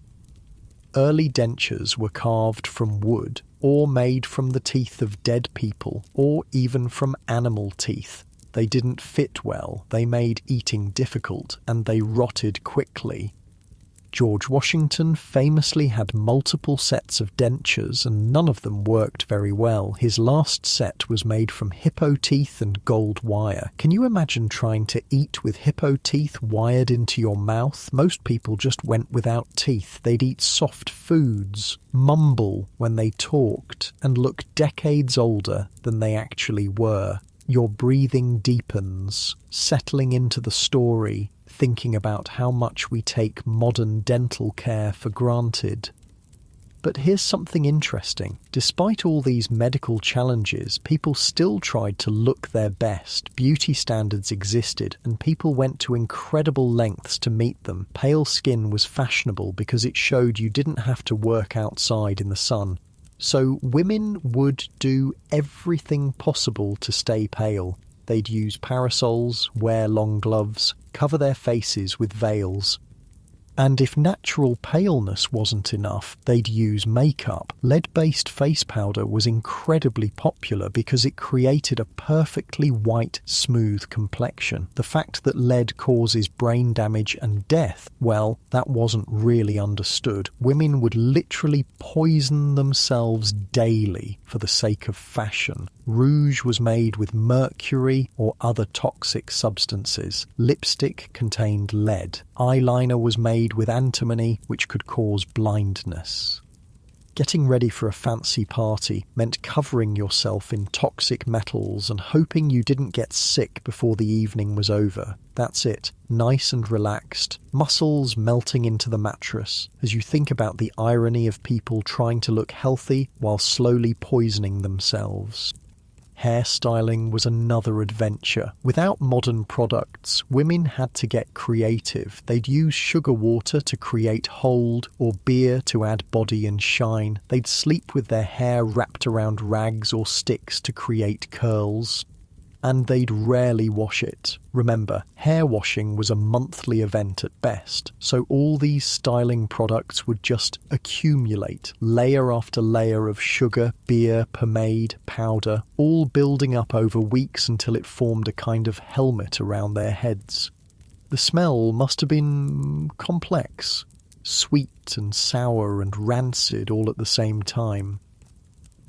Early dentures were carved from wood, or made from the teeth of dead people, or even from animal teeth. They didn't fit well, they made eating difficult, and they rotted quickly. George Washington famously had multiple sets of dentures, and none of them worked very well. His last set was made from hippo teeth and gold wire. Can you imagine trying to eat with hippo teeth wired into your mouth? Most people just went without teeth. They'd eat soft foods, mumble when they talked, and look decades older than they actually were. Your breathing deepens, settling into the story, thinking about how much we take modern dental care for granted. But here's something interesting. Despite all these medical challenges, people still tried to look their best. Beauty standards existed, and people went to incredible lengths to meet them. Pale skin was fashionable because it showed you didn't have to work outside in the sun. So women would do everything possible to stay pale. They'd use parasols, wear long gloves, cover their faces with veils. And if natural paleness wasn't enough, they'd use makeup. Lead-based face powder was incredibly popular because it created a perfectly white, smooth complexion. The fact that lead causes brain damage and death, well, that wasn't really understood. Women would literally poison themselves daily for the sake of fashion. Rouge was made with mercury or other toxic substances. Lipstick contained lead. Eyeliner was made with antimony, which could cause blindness. Getting ready for a fancy party meant covering yourself in toxic metals and hoping you didn't get sick before the evening was over. That's it, nice and relaxed, muscles melting into the mattress as you think about the irony of people trying to look healthy while slowly poisoning themselves. Hairstyling was another adventure. Without modern products, women had to get creative. They'd use sugar water to create hold or beer to add body and shine. They'd sleep with their hair wrapped around rags or sticks to create curls. And they'd rarely wash it. Remember, hair washing was a monthly event at best, so all these styling products would just accumulate, layer after layer of sugar, beer, pomade, powder, all building up over weeks until it formed a kind of helmet around their heads. The smell must have been complex, sweet and sour and rancid all at the same time.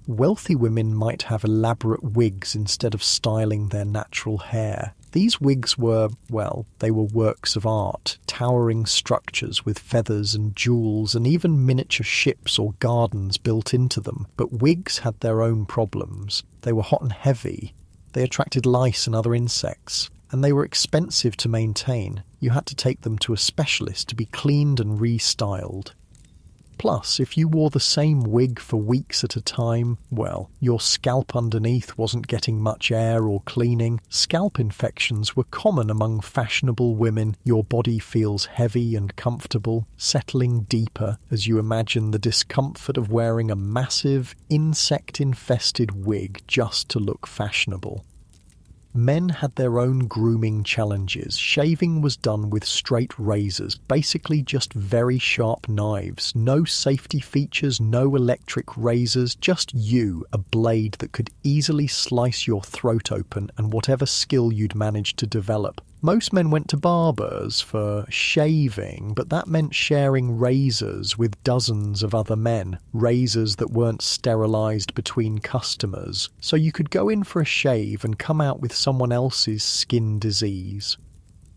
Wealthy women might have elaborate wigs instead of styling their natural hair. These wigs were, well, they were works of art, towering structures with feathers and jewels and even miniature ships or gardens built into them. But wigs had their own problems. They were hot and heavy. They attracted lice and other insects. And they were expensive to maintain. You had to take them to a specialist to be cleaned and restyled. Plus, if you wore the same wig for weeks at a time, well, your scalp underneath wasn't getting much air or cleaning. Scalp infections were common among fashionable women. Your body feels heavy and comfortable, settling deeper as you imagine the discomfort of wearing a massive, insect-infested wig just to look fashionable. Men had their own grooming challenges. Shaving was done with straight razors, basically just very sharp knives. No safety features, no electric razors, just a blade that could easily slice your throat open and whatever skill you'd managed to develop. Most men went to barbers for shaving, but that meant sharing razors with dozens of other men, razors that weren't sterilised between customers, so you could go in for a shave and come out with someone else's skin disease.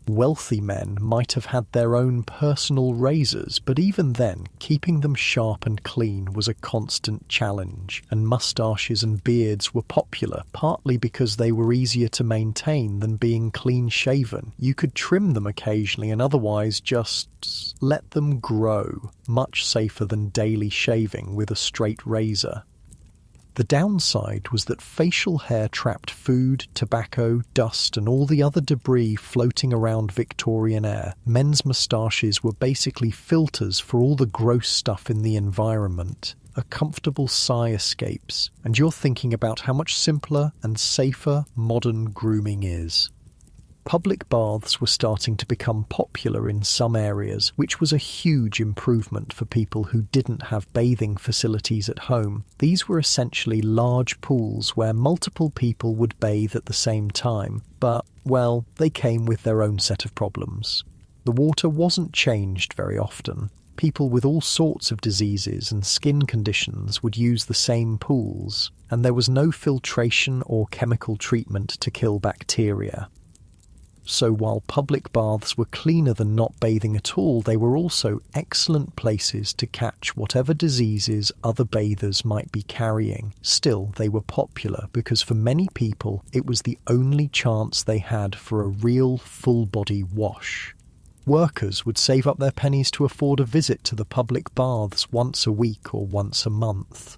Wealthy men might have had their own personal razors, but even then, keeping them sharp and clean was a constant challenge, and moustaches and beards were popular, partly because they were easier to maintain than being clean-shaven. You could trim them occasionally and otherwise just let them grow, much safer than daily shaving with a straight razor. The downside was that facial hair trapped food, tobacco, dust and all the other debris floating around Victorian air. Men's moustaches were basically filters for all the gross stuff in the environment. A comfortable sigh escapes, and you're thinking about how much simpler and safer modern grooming is. Public baths were starting to become popular in some areas, which was a huge improvement for people who didn't have bathing facilities at home. These were essentially large pools where multiple people would bathe at the same time, but, well, they came with their own set of problems. The water wasn't changed very often. People with all sorts of diseases and skin conditions would use the same pools, and there was no filtration or chemical treatment to kill bacteria. So while public baths were cleaner than not bathing at all, they were also excellent places to catch whatever diseases other bathers might be carrying. Still, they were popular because for many people it was the only chance they had for a real full-body wash. Workers would save up their pennies to afford a visit to the public baths once a week or once a month.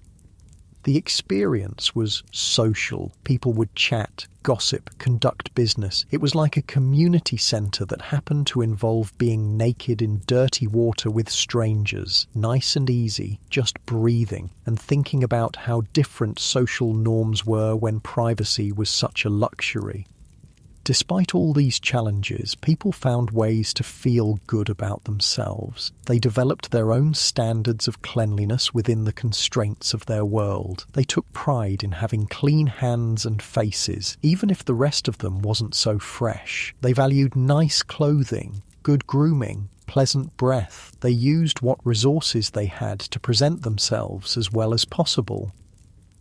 The experience was social. People would chat, gossip, conduct business. It was like a community centre that happened to involve being naked in dirty water with strangers, nice and easy, just breathing, and thinking about how different social norms were when privacy was such a luxury. Despite all these challenges, people found ways to feel good about themselves. They developed their own standards of cleanliness within the constraints of their world. They took pride in having clean hands and faces, even if the rest of them wasn't so fresh. They valued nice clothing, good grooming, pleasant breath. They used what resources they had to present themselves as well as possible.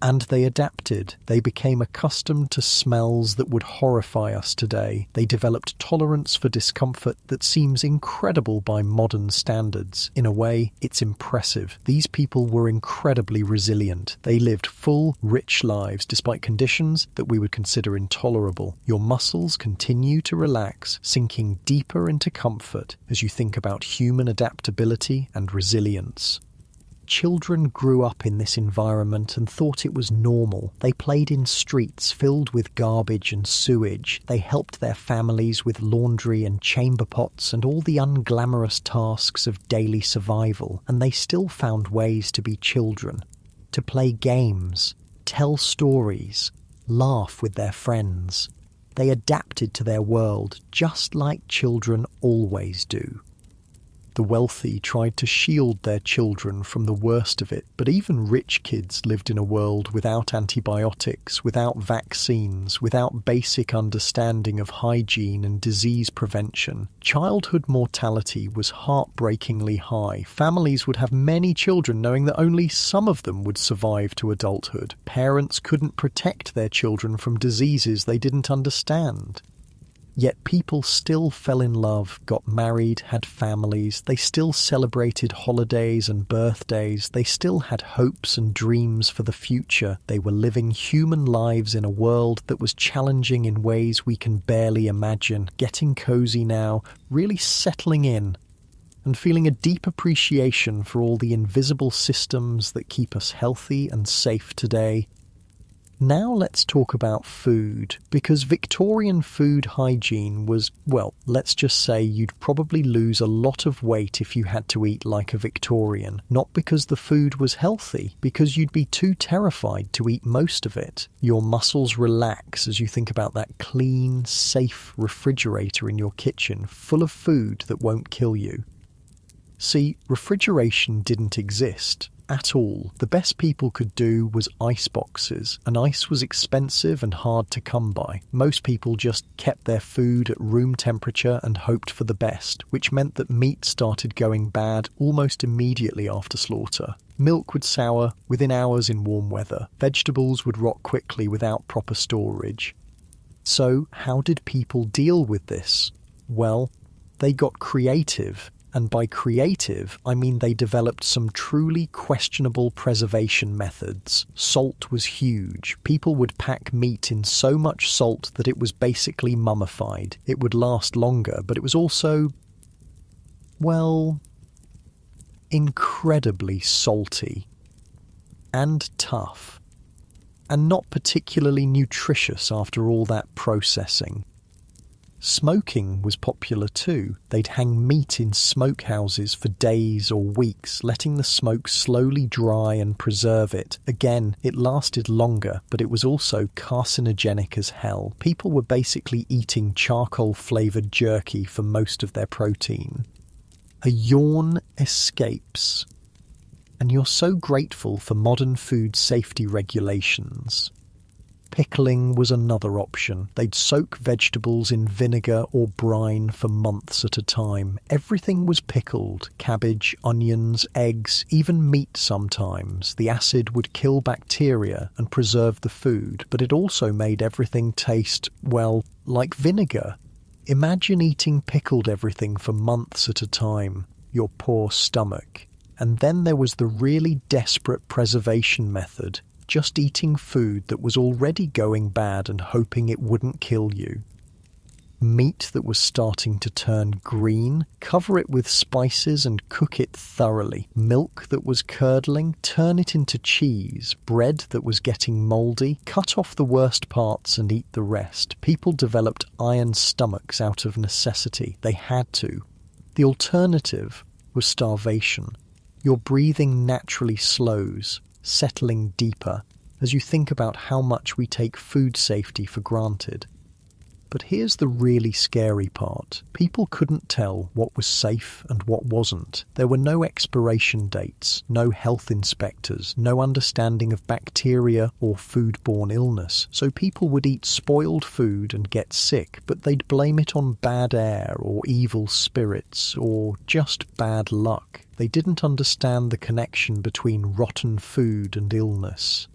And they adapted. They became accustomed to smells that would horrify us today. They developed tolerance for discomfort that seems incredible by modern standards. In a way, it's impressive. These people were incredibly resilient. They lived full, rich lives despite conditions that we would consider intolerable. Your muscles continue to relax, sinking deeper into comfort as you think about human adaptability and resilience. Children grew up in this environment and thought it was normal. They played in streets filled with garbage and sewage. They helped their families with laundry and chamber pots and all the unglamorous tasks of daily survival. And they still found ways to be children, to play games, tell stories, laugh with their friends. They adapted to their world just like children always do. The wealthy tried to shield their children from the worst of it, but even rich kids lived in a world without antibiotics, without vaccines, without basic understanding of hygiene and disease prevention. Childhood mortality was heartbreakingly high. Families would have many children knowing that only some of them would survive to adulthood. Parents couldn't protect their children from diseases they didn't understand. Yet people still fell in love, got married, had families. They still celebrated holidays and birthdays. They still had hopes and dreams for the future. They were living human lives in a world that was challenging in ways we can barely imagine. Getting cozy now, really settling in, and feeling a deep appreciation for all the invisible systems that keep us healthy and safe today. Now let's talk about food, because Victorian food hygiene was, well, let's just say you'd probably lose a lot of weight if you had to eat like a Victorian. Not because the food was healthy, because you'd be too terrified to eat most of it. Your muscles relax as you think about that clean, safe refrigerator in your kitchen, full of food that won't kill you. See, refrigeration didn't exist at all. The best people could do was ice boxes, and ice was expensive and hard to come by. Most people just kept their food at room temperature and hoped for the best, which meant that meat started going bad almost immediately after slaughter. Milk would sour within hours in warm weather. Vegetables would rot quickly without proper storage. So, how did people deal with this? Well, they got creative. And by creative, I mean they developed some truly questionable preservation methods. Salt was huge. People would pack meat in so much salt that it was basically mummified. It would last longer, but it was also, well, incredibly salty and tough, and not particularly nutritious after all that processing. Smoking was popular too. They'd hang meat in smokehouses for days or weeks, letting the smoke slowly dry and preserve it. Again, it lasted longer, but it was also carcinogenic as hell. People were basically eating charcoal-flavoured jerky for most of their protein. A yawn escapes. And you're so grateful for modern food safety regulations. Pickling was another option. They'd soak vegetables in vinegar or brine for months at a time. Everything was pickled. Cabbage, onions, eggs, even meat sometimes. The acid would kill bacteria and preserve the food, but it also made everything taste, well, like vinegar. Imagine eating pickled everything for months at a time. Your poor stomach. And then there was the really desperate preservation method. Just eating food that was already going bad and hoping it wouldn't kill you. Meat that was starting to turn green, cover it with spices and cook it thoroughly. Milk that was curdling, turn it into cheese. Bread that was getting mouldy, cut off the worst parts and eat the rest. People developed iron stomachs out of necessity. They had to. The alternative was starvation. Your breathing naturally slows, settling deeper as you think about how much we take food safety for granted. But here's the really scary part. People couldn't tell what was safe and what wasn't. There were no expiration dates, no health inspectors, no understanding of bacteria or foodborne illness. So people would eat spoiled food and get sick, but they'd blame it on bad air or evil spirits or just bad luck. They didn't understand the connection between rotten food and illness.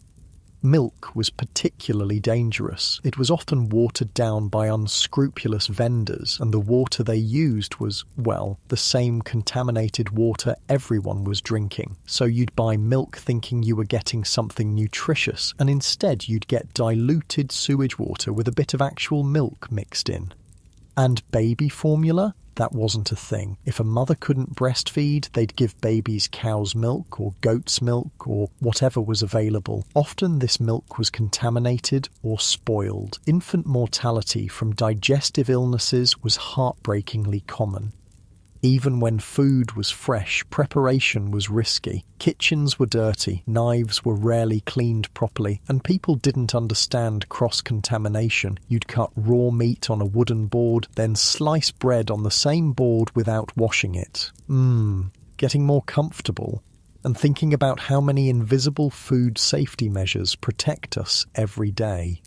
Milk was particularly dangerous. It was often watered down by unscrupulous vendors, and the water they used was, well, the same contaminated water everyone was drinking. So you'd buy milk thinking you were getting something nutritious, and instead you'd get diluted sewage water with a bit of actual milk mixed in. And baby formula? That wasn't a thing. If a mother couldn't breastfeed, they'd give babies cow's milk or goat's milk or whatever was available. Often this milk was contaminated or spoiled. Infant mortality from digestive illnesses was heartbreakingly common. Even when food was fresh, preparation was risky. Kitchens were dirty, knives were rarely cleaned properly, and people didn't understand cross-contamination. You'd cut raw meat on a wooden board, then slice bread on the same board without washing it. Getting more comfortable, and thinking about how many invisible food safety measures protect us every day.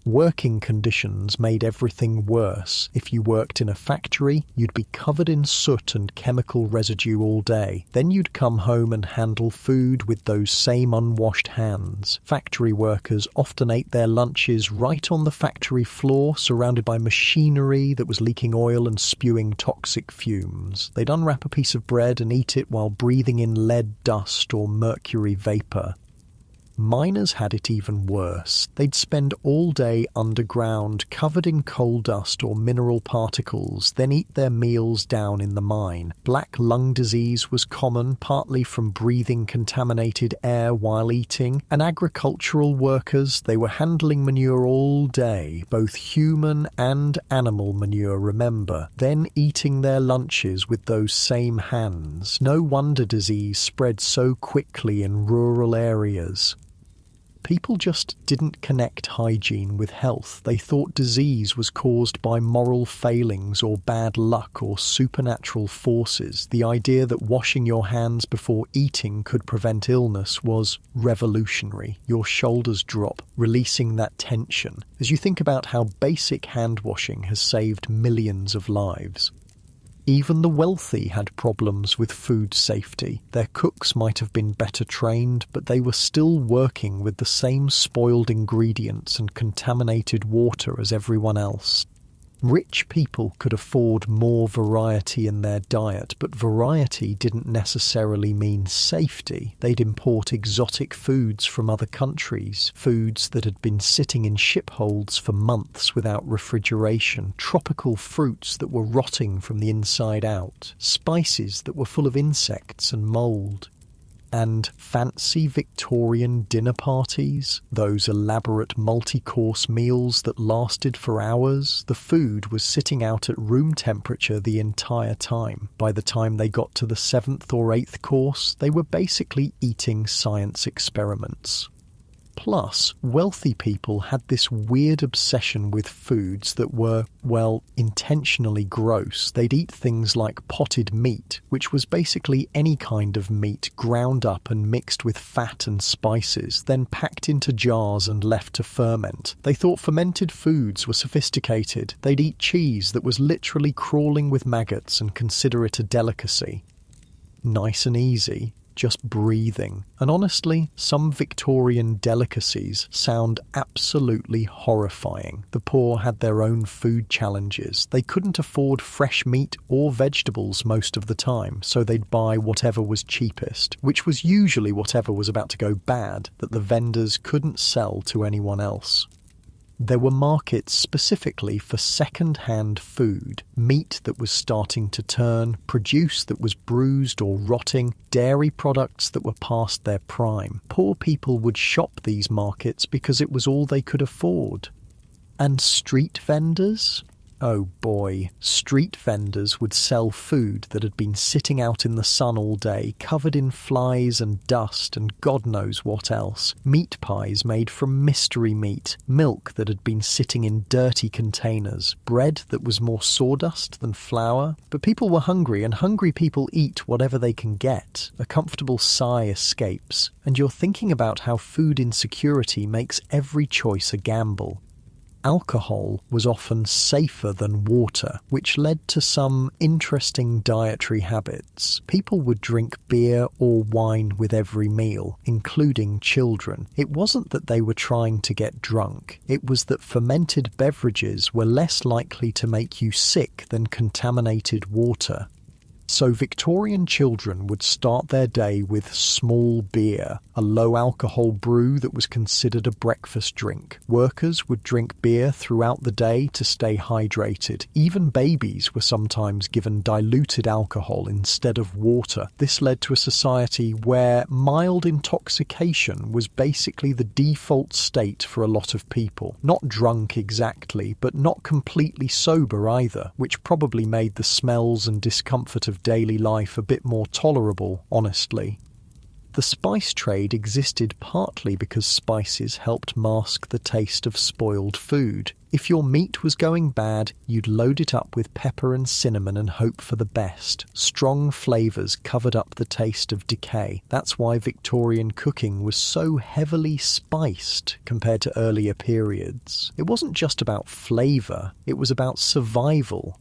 Working conditions made everything worse. If you worked in a factory, you'd be covered in soot and chemical residue all day. Then you'd come home and handle food with those same unwashed hands. Factory workers often ate their lunches right on the factory floor, surrounded by machinery that was leaking oil and spewing toxic fumes. They'd unwrap a piece of bread and eat it while breathing in lead dust or mercury vapor. Miners had it even worse. They'd spend all day underground, covered in coal dust or mineral particles, then eat their meals down in the mine. Black lung disease was common, partly from breathing contaminated air while eating. And agricultural workers, they were handling manure all day, both human and animal manure, remember, then eating their lunches with those same hands. No wonder disease spread so quickly in rural areas. People just didn't connect hygiene with health. They thought disease was caused by moral failings or bad luck or supernatural forces. The idea that washing your hands before eating could prevent illness was revolutionary. Your shoulders drop, releasing that tension, as you think about how basic hand washing has saved millions of lives. Even the wealthy had problems with food safety. Their cooks might have been better trained, but they were still working with the same spoiled ingredients and contaminated water as everyone else. Rich people could afford more variety in their diet, but variety didn't necessarily mean safety. They'd import exotic foods from other countries, foods that had been sitting in ship holds for months without refrigeration, tropical fruits that were rotting from the inside out, spices that were full of insects and mould. And fancy Victorian dinner parties, those elaborate multi-course meals that lasted for hours. The food was sitting out at room temperature the entire time. By the time they got to the 7th or 8th course, they were basically eating science experiments. Plus, wealthy people had this weird obsession with foods that were, well, intentionally gross. They'd eat things like potted meat, which was basically any kind of meat ground up and mixed with fat and spices, then packed into jars and left to ferment. They thought fermented foods were sophisticated. They'd eat cheese that was literally crawling with maggots and consider it a delicacy. Nice and easy. Just breathing. And honestly, some Victorian delicacies sound absolutely horrifying. The poor had their own food challenges. They couldn't afford fresh meat or vegetables most of the time, so they'd buy whatever was cheapest, which was usually whatever was about to go bad that the vendors couldn't sell to anyone else. There were markets specifically for second-hand food, meat that was starting to turn, produce that was bruised or rotting, dairy products that were past their prime. Poor people would shop these markets because it was all they could afford. And street vendors? Oh boy, street vendors would sell food that had been sitting out in the sun all day, covered in flies and dust and God knows what else. Meat pies made from mystery meat, milk that had been sitting in dirty containers, bread that was more sawdust than flour. But people were hungry, and hungry people eat whatever they can get. A comfortable sigh escapes, and you're thinking about how food insecurity makes every choice a gamble. Alcohol was often safer than water, which led to some interesting dietary habits. People would drink beer or wine with every meal, including children. It wasn't that they were trying to get drunk, it was that fermented beverages were less likely to make you sick than contaminated water. So Victorian children would start their day with small beer, a low-alcohol brew that was considered a breakfast drink. Workers would drink beer throughout the day to stay hydrated. Even babies were sometimes given diluted alcohol instead of water. This led to a society where mild intoxication was basically the default state for a lot of people. Not drunk exactly, but not completely sober either, which probably made the smells and discomfort of daily life a bit more tolerable, honestly. The spice trade existed partly because spices helped mask the taste of spoiled food. If your meat was going bad, you'd load it up with pepper and cinnamon and hope for the best. Strong flavours covered up the taste of decay. That's why Victorian cooking was so heavily spiced compared to earlier periods. It wasn't just about flavour, it was about survival.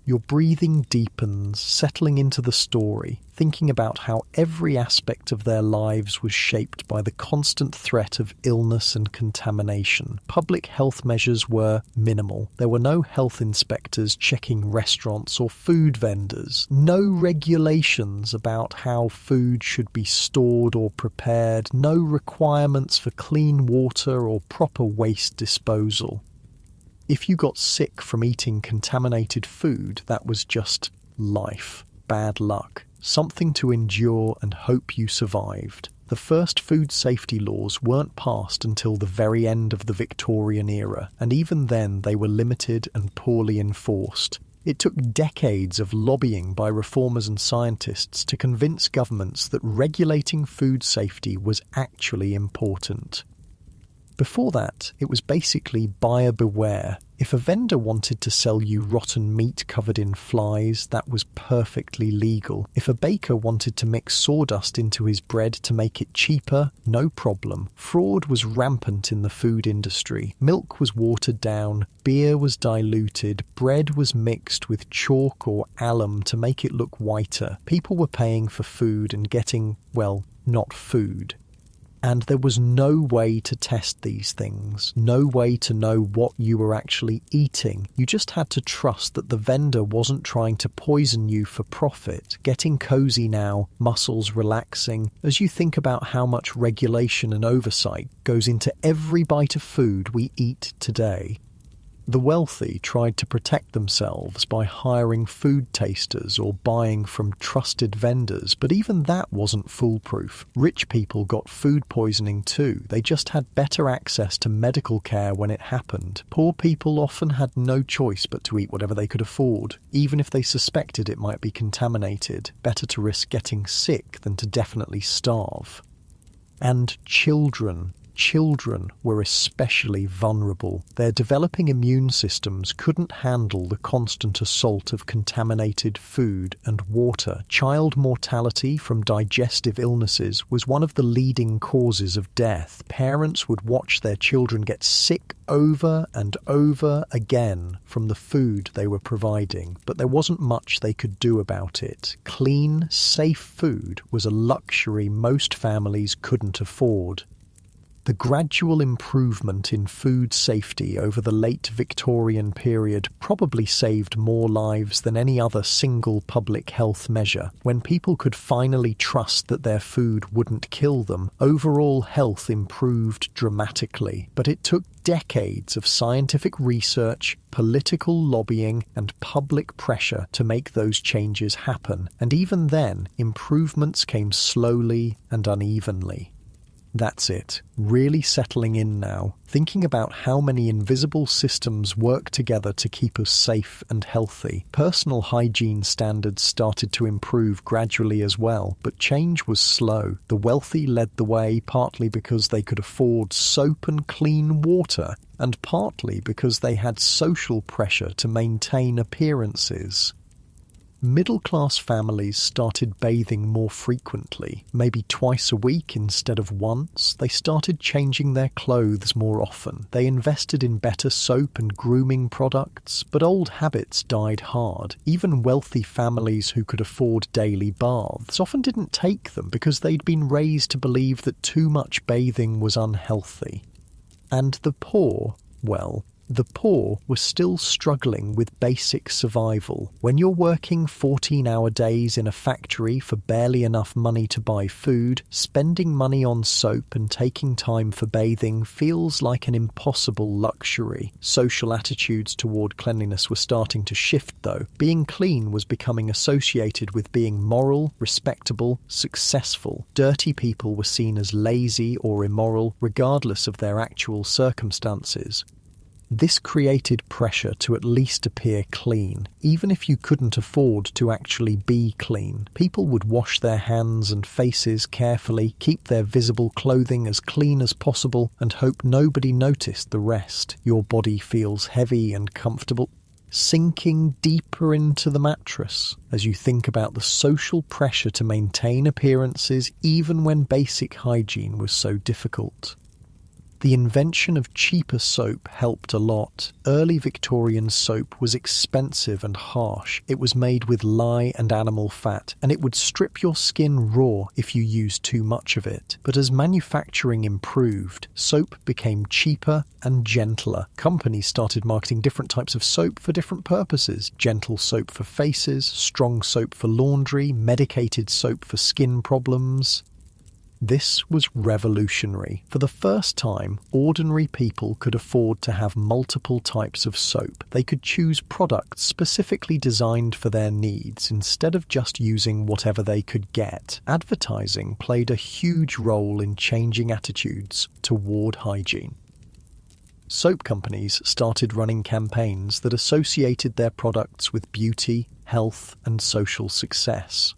Your breathing deepens, settling into the story, thinking about how every aspect of their lives was shaped by the constant threat of illness and contamination. Public health measures were minimal. There were no health inspectors checking restaurants or food vendors, no regulations about how food should be stored or prepared, no requirements for clean water or proper waste disposal. If you got sick from eating contaminated food, that was just life, bad luck, something to endure and hope you survived. The first food safety laws weren't passed until the very end of the Victorian era, and even then they were limited and poorly enforced. It took decades of lobbying by reformers and scientists to convince governments that regulating food safety was actually important. Before that, it was basically buyer beware. If a vendor wanted to sell you rotten meat covered in flies, that was perfectly legal. If a baker wanted to mix sawdust into his bread to make it cheaper, no problem. Fraud was rampant in the food industry. Milk was watered down, beer was diluted, bread was mixed with chalk or alum to make it look whiter. People were paying for food and getting, well, not food. And there was no way to test these things, no way to know what you were actually eating. You just had to trust that the vendor wasn't trying to poison you for profit. Getting cozy now, muscles relaxing, as you think about how much regulation and oversight goes into every bite of food we eat today. The wealthy tried to protect themselves by hiring food tasters or buying from trusted vendors, but even that wasn't foolproof. Rich people got food poisoning too. They just had better access to medical care when it happened. Poor people often had no choice but to eat whatever they could afford, even if they suspected it might be contaminated. Better to risk getting sick than to definitely starve. And children. Children were especially vulnerable. Their developing immune systems couldn't handle the constant assault of contaminated food and water. Child mortality from digestive illnesses was one of the leading causes of death. Parents would watch their children get sick over and over again from the food they were providing, but there wasn't much they could do about it. Clean, safe food was a luxury most families couldn't afford. The gradual improvement in food safety over the late Victorian period probably saved more lives than any other single public health measure. When people could finally trust that their food wouldn't kill them, overall health improved dramatically. But it took decades of scientific research, political lobbying, and public pressure to make those changes happen. And even then, improvements came slowly and unevenly. That's it. Really settling in now, thinking about how many invisible systems work together to keep us safe and healthy. Personal hygiene standards started to improve gradually as well, but change was slow. The wealthy led the way, partly because they could afford soap and clean water, and partly because they had social pressure to maintain appearances. Middle-class families started bathing more frequently, maybe twice a week instead of once. They started changing their clothes more often. They invested in better soap and grooming products, but old habits died hard. Even wealthy families who could afford daily baths often didn't take them because they'd been raised to believe that too much bathing was unhealthy. And the poor, well, the poor were still struggling with basic survival. When you're working 14-hour days in a factory for barely enough money to buy food, spending money on soap and taking time for bathing feels like an impossible luxury. Social attitudes toward cleanliness were starting to shift, though. Being clean was becoming associated with being moral, respectable, successful. Dirty people were seen as lazy or immoral, regardless of their actual circumstances. This created pressure to at least appear clean. Even if you couldn't afford to actually be clean, people would wash their hands and faces carefully, keep their visible clothing as clean as possible, and hope nobody noticed the rest. Your body feels heavy and comfortable, sinking deeper into the mattress as you think about the social pressure to maintain appearances even when basic hygiene was so difficult. The invention of cheaper soap helped a lot. Early Victorian soap was expensive and harsh. It was made with lye and animal fat, and it would strip your skin raw if you used too much of it. But as manufacturing improved, soap became cheaper and gentler. Companies started marketing different types of soap for different purposes. Gentle soap for faces, strong soap for laundry, medicated soap for skin problems. This was revolutionary. For the first time, ordinary people could afford to have multiple types of soap. They could choose products specifically designed for their needs instead of just using whatever they could get. Advertising played a huge role in changing attitudes toward hygiene. Soap companies started running campaigns that associated their products with beauty, health, and social success.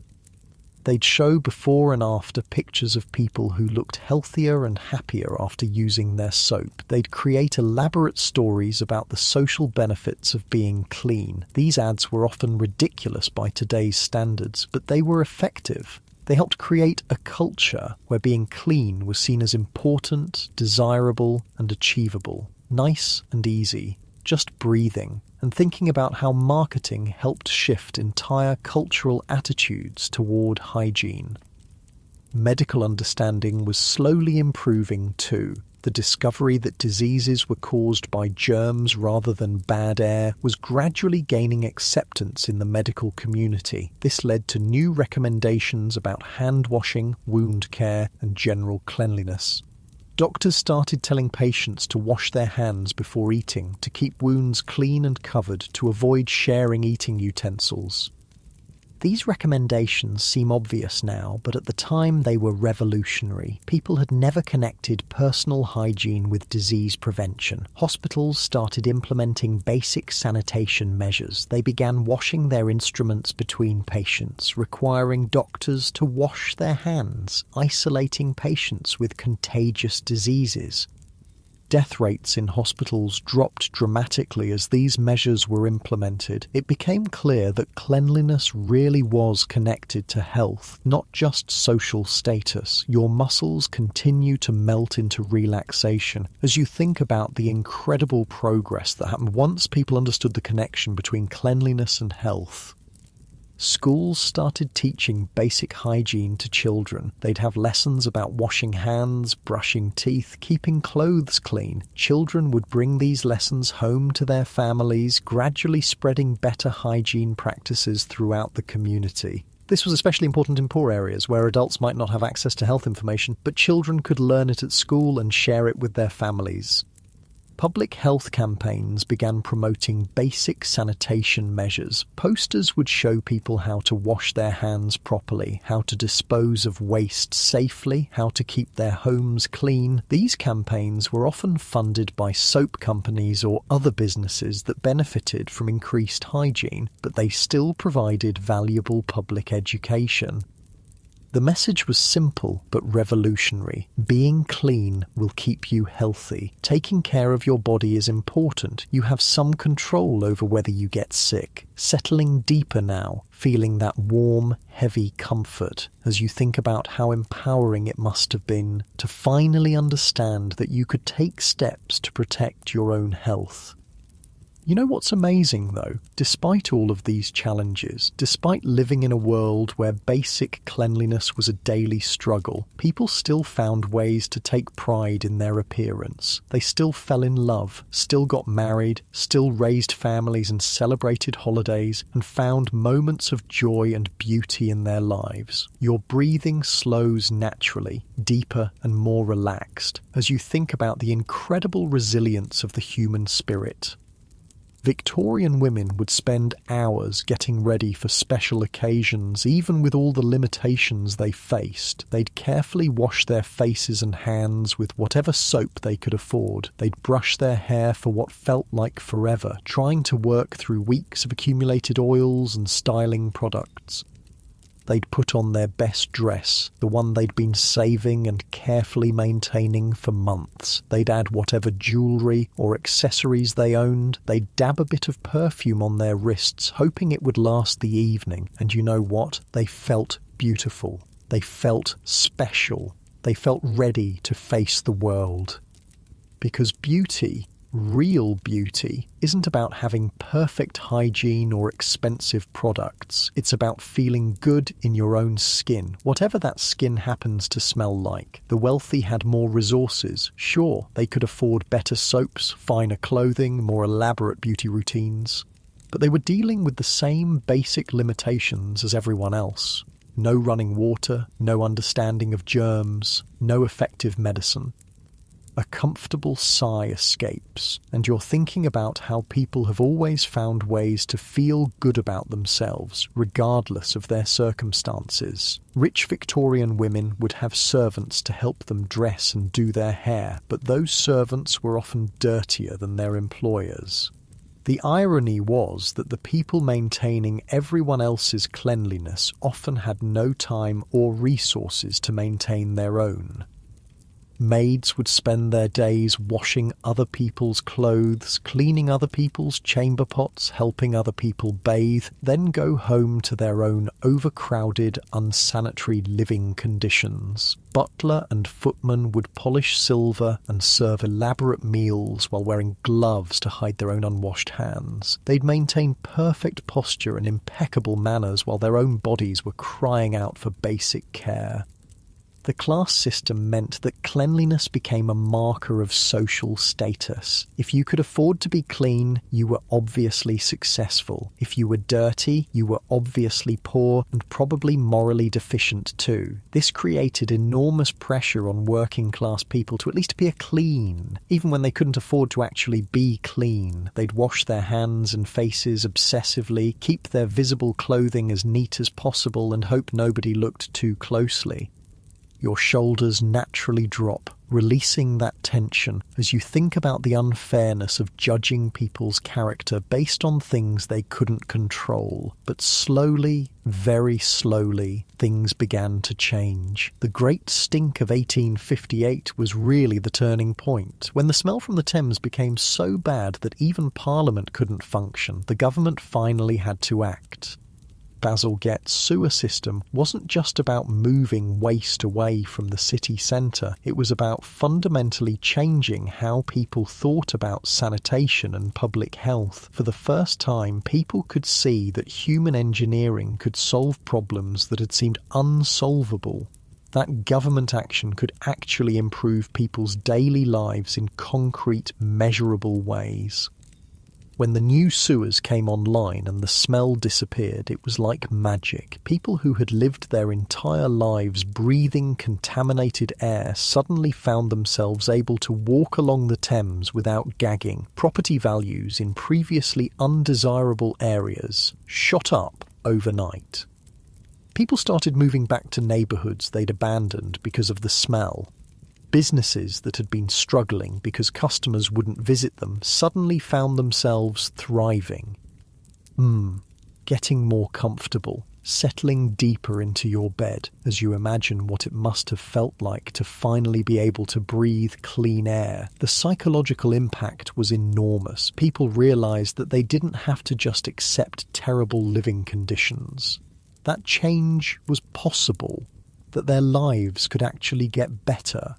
They'd show before and after pictures of people who looked healthier and happier after using their soap. They'd create elaborate stories about the social benefits of being clean. These ads were often ridiculous by today's standards, but they were effective. They helped create a culture where being clean was seen as important, desirable, and achievable. Nice and easy, just breathing. And thinking about how marketing helped shift entire cultural attitudes toward hygiene. Medical understanding was slowly improving too. The discovery that diseases were caused by germs rather than bad air was gradually gaining acceptance in the medical community. This led to new recommendations about hand washing, wound care, and general cleanliness. Doctors started telling patients to wash their hands before eating, to keep wounds clean and covered, to avoid sharing eating utensils. These recommendations seem obvious now, but at the time they were revolutionary. People had never connected personal hygiene with disease prevention. Hospitals started implementing basic sanitation measures. They began washing their instruments between patients, requiring doctors to wash their hands, isolating patients with contagious diseases. Death rates in hospitals dropped dramatically as these measures were implemented. It became clear that cleanliness really was connected to health, not just social status. Your muscles continue to melt into relaxation as you think about the incredible progress that happened once people understood the connection between cleanliness and health. Schools started teaching basic hygiene to children. They'd have lessons about washing hands, brushing teeth, keeping clothes clean. Children would bring these lessons home to their families, gradually spreading better hygiene practices throughout the community. This was especially important in poor areas where adults might not have access to health information, but children could learn it at school and share it with their families. Public health campaigns began promoting basic sanitation measures. Posters would show people how to wash their hands properly, how to dispose of waste safely, how to keep their homes clean. These campaigns were often funded by soap companies or other businesses that benefited from increased hygiene, but they still provided valuable public education. The message was simple but revolutionary. Being clean will keep you healthy. Taking care of your body is important. You have some control over whether you get sick. Settling deeper now, feeling that warm, heavy comfort as you think about how empowering it must have been to finally understand that you could take steps to protect your own health. You know what's amazing though? Despite all of these challenges, despite living in a world where basic cleanliness was a daily struggle, people still found ways to take pride in their appearance. They still fell in love, still got married, still raised families and celebrated holidays, and found moments of joy and beauty in their lives. Your breathing slows naturally, deeper and more relaxed, as you think about the incredible resilience of the human spirit. Victorian women would spend hours getting ready for special occasions, even with all the limitations they faced. They'd carefully wash their faces and hands with whatever soap they could afford. They'd brush their hair for what felt like forever, trying to work through weeks of accumulated oils and styling products. They'd put on their best dress, the one they'd been saving and carefully maintaining for months. They'd add whatever jewellery or accessories they owned. They'd dab a bit of perfume on their wrists, hoping it would last the evening. And you know what? They felt beautiful. They felt special. They felt ready to face the world. Because beauty, real beauty, isn't about having perfect hygiene or expensive products. It's about feeling good in your own skin, whatever that skin happens to smell like. The wealthy had more resources. Sure, they could afford better soaps, finer clothing, more elaborate beauty routines. But they were dealing with the same basic limitations as everyone else. No running water, no understanding of germs, no effective medicine. A comfortable sigh escapes, and you're thinking about how people have always found ways to feel good about themselves, regardless of their circumstances. Rich Victorian women would have servants to help them dress and do their hair, but those servants were often dirtier than their employers. The irony was that the people maintaining everyone else's cleanliness often had no time or resources to maintain their own. Maids would spend their days washing other people's clothes, cleaning other people's chamber pots, helping other people bathe, then go home to their own overcrowded, unsanitary living conditions. Butler and footman would polish silver and serve elaborate meals while wearing gloves to hide their own unwashed hands. They'd maintain perfect posture and impeccable manners while their own bodies were crying out for basic care. The class system meant that cleanliness became a marker of social status. If you could afford to be clean, you were obviously successful. If you were dirty, you were obviously poor and probably morally deficient too. This created enormous pressure on working class people to at least appear clean. Even when they couldn't afford to actually be clean, they'd wash their hands and faces obsessively, keep their visible clothing as neat as possible and hope nobody looked too closely. Your shoulders naturally drop, releasing that tension as you think about the unfairness of judging people's character based on things they couldn't control. But slowly, very slowly, things began to change. The Great Stink of 1858 was really the turning point. When the smell from the Thames became so bad that even Parliament couldn't function, the government finally had to act. Bazalgette's sewer system wasn't just about moving waste away from the city centre, it was about fundamentally changing how people thought about sanitation and public health. For the first time, people could see that human engineering could solve problems that had seemed unsolvable. That government action could actually improve people's daily lives in concrete, measurable ways. When the new sewers came online and the smell disappeared, it was like magic. People who had lived their entire lives breathing contaminated air suddenly found themselves able to walk along the Thames without gagging. Property values in previously undesirable areas shot up overnight. People started moving back to neighbourhoods they'd abandoned because of the smell. Businesses that had been struggling because customers wouldn't visit them suddenly found themselves thriving. Getting more comfortable, settling deeper into your bed as you imagine what it must have felt like to finally be able to breathe clean air. The psychological impact was enormous. People realised that they didn't have to just accept terrible living conditions. That change was possible, that their lives could actually get better.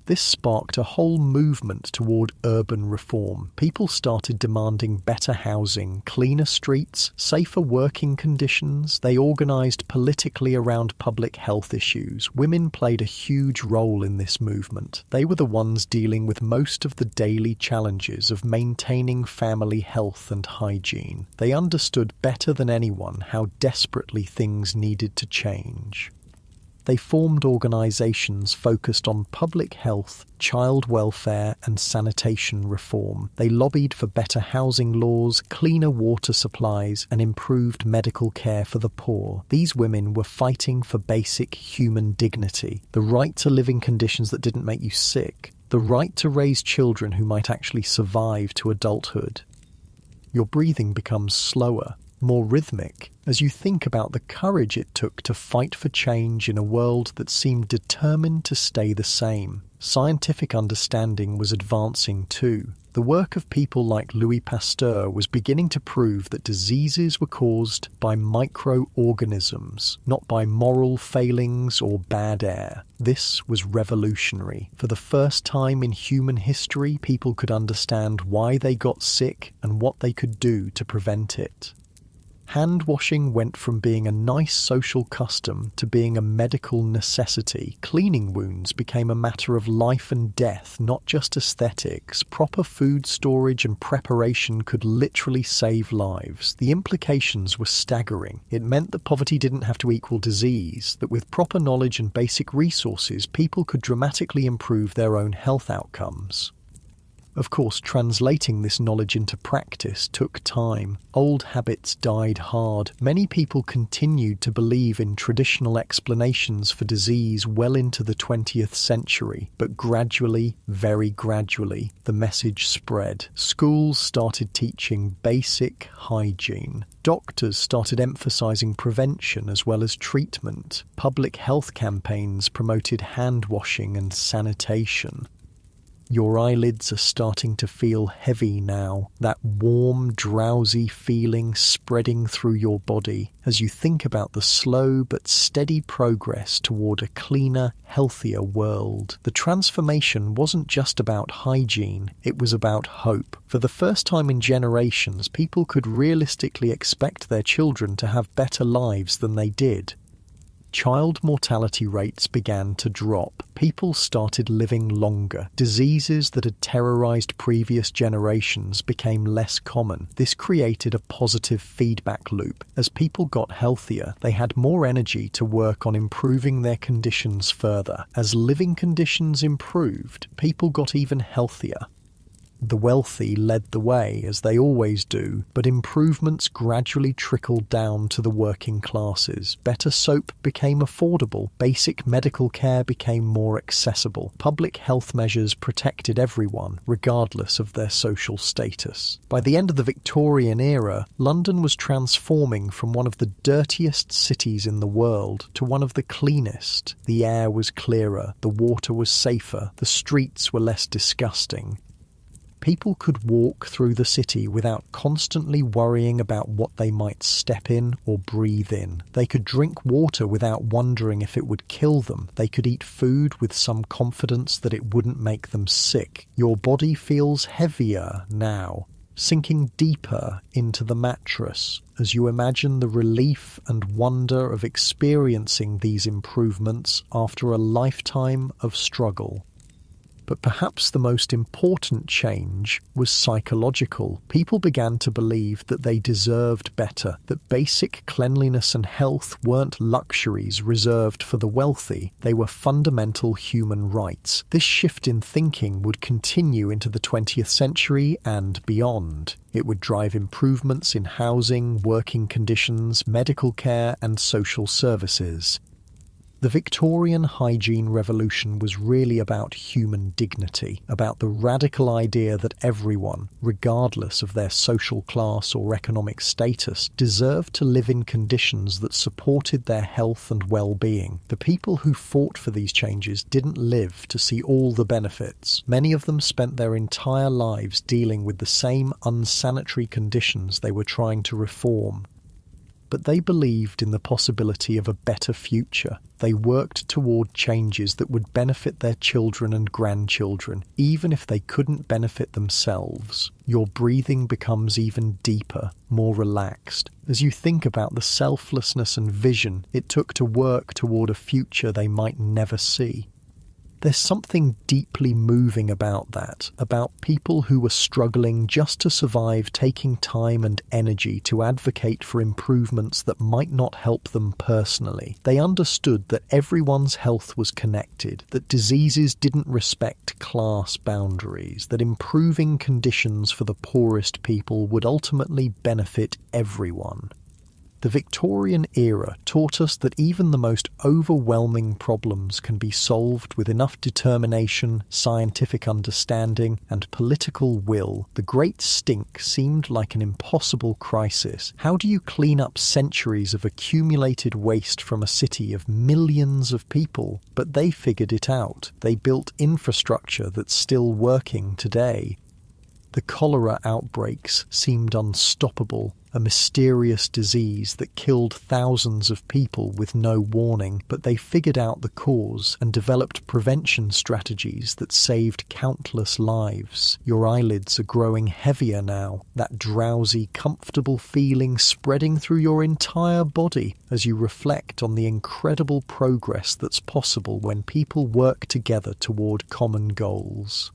This sparked a whole movement toward urban reform. People started demanding better housing, cleaner streets, safer working conditions. They organised politically around public health issues. Women played a huge role in this movement. They were the ones dealing with most of the daily challenges of maintaining family health and hygiene. They understood better than anyone how desperately things needed to change. They formed organisations focused on public health, child welfare and sanitation reform. They lobbied for better housing laws, cleaner water supplies and improved medical care for the poor. These women were fighting for basic human dignity, the right to live in conditions that didn't make you sick, the right to raise children who might actually survive to adulthood. Your breathing becomes slower, more rhythmic, as you think about the courage it took to fight for change in a world that seemed determined to stay the same. Scientific understanding was advancing too. The work of people like Louis Pasteur was beginning to prove that diseases were caused by microorganisms, not by moral failings or bad air. This was revolutionary. For the first time in human history, people could understand why they got sick and what they could do to prevent it. Hand washing went from being a nice social custom to being a medical necessity. Cleaning wounds became a matter of life and death, not just aesthetics. Proper food storage and preparation could literally save lives. The implications were staggering. It meant that poverty didn't have to equal disease, that with proper knowledge and basic resources, people could dramatically improve their own health outcomes. Of course, translating this knowledge into practice took time. Old habits died hard. Many people continued to believe in traditional explanations for disease well into the 20th century, but gradually, very gradually, the message spread. Schools started teaching basic hygiene. Doctors started emphasizing prevention as well as treatment. Public health campaigns promoted hand washing and sanitation. Your eyelids are starting to feel heavy now, that warm, drowsy feeling spreading through your body as you think about the slow but steady progress toward a cleaner, healthier world. The transformation wasn't just about hygiene, it was about hope. For the first time in generations, people could realistically expect their children to have better lives than they did. Child mortality rates began to drop. People started living longer. Diseases that had terrorized previous generations became less common. This created a positive feedback loop. As people got healthier, they had more energy to work on improving their conditions further. As living conditions improved, people got even healthier. The wealthy led the way, as they always do, but improvements gradually trickled down to the working classes. Better soap became affordable, basic medical care became more accessible, public health measures protected everyone, regardless of their social status. By the end of the Victorian era, London was transforming from one of the dirtiest cities in the world to one of the cleanest. The air was clearer, the water was safer, the streets were less disgusting. People could walk through the city without constantly worrying about what they might step in or breathe in. They could drink water without wondering if it would kill them. They could eat food with some confidence that it wouldn't make them sick. Your body feels heavier now, sinking deeper into the mattress as you imagine the relief and wonder of experiencing these improvements after a lifetime of struggle. But perhaps the most important change was psychological. People began to believe that they deserved better, that basic cleanliness and health weren't luxuries reserved for the wealthy, they were fundamental human rights. This shift in thinking would continue into the 20th century and beyond. It would drive improvements in housing, working conditions, medical care, and social services. The Victorian hygiene revolution was really about human dignity, about the radical idea that everyone, regardless of their social class or economic status, deserved to live in conditions that supported their health and well-being. The people who fought for these changes didn't live to see all the benefits. Many of them spent their entire lives dealing with the same unsanitary conditions they were trying to reform. But they believed in the possibility of a better future. They worked toward changes that would benefit their children and grandchildren, even if they couldn't benefit themselves. Your breathing becomes even deeper, more relaxed, as you think about the selflessness and vision it took to work toward a future they might never see. There's something deeply moving about that, about people who were struggling just to survive, taking time and energy to advocate for improvements that might not help them personally. They understood that everyone's health was connected, that diseases didn't respect class boundaries, that improving conditions for the poorest people would ultimately benefit everyone. The Victorian era taught us that even the most overwhelming problems can be solved with enough determination, scientific understanding, and political will. The Great Stink seemed like an impossible crisis. How do you clean up centuries of accumulated waste from a city of millions of people? But they figured it out. They built infrastructure that's still working today. The cholera outbreaks seemed unstoppable, a mysterious disease that killed thousands of people with no warning, but they figured out the cause and developed prevention strategies that saved countless lives. Your eyelids are growing heavier now, that drowsy, comfortable feeling spreading through your entire body as you reflect on the incredible progress that's possible when people work together toward common goals.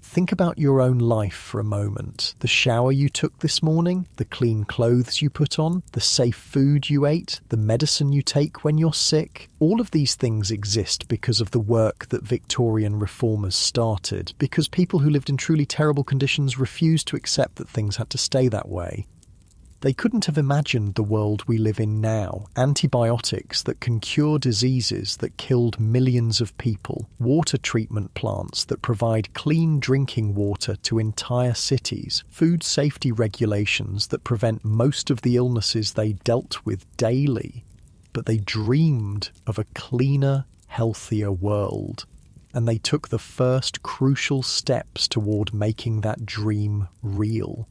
Think about your own life for a moment. The shower you took this morning, the clean clothes you put on, the safe food you ate, the medicine you take when you're sick. All of these things exist because of the work that Victorian reformers started, because people who lived in truly terrible conditions refused to accept that things had to stay that way. They couldn't have imagined the world we live in now. Antibiotics that can cure diseases that killed millions of people. Water treatment plants that provide clean drinking water to entire cities. Food safety regulations that prevent most of the illnesses they dealt with daily. But they dreamed of a cleaner, healthier world. And they took the first crucial steps toward making that dream real.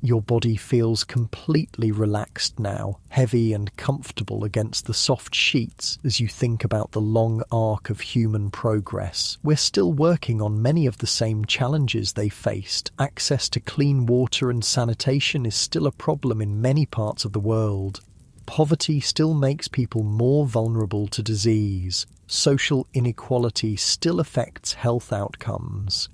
Your body feels completely relaxed now, heavy and comfortable against the soft sheets as you think about the long arc of human progress. We're still working on many of the same challenges they faced. Access to clean water and sanitation is still a problem in many parts of the world. Poverty still makes people more vulnerable to disease. Social inequality still affects health outcomes.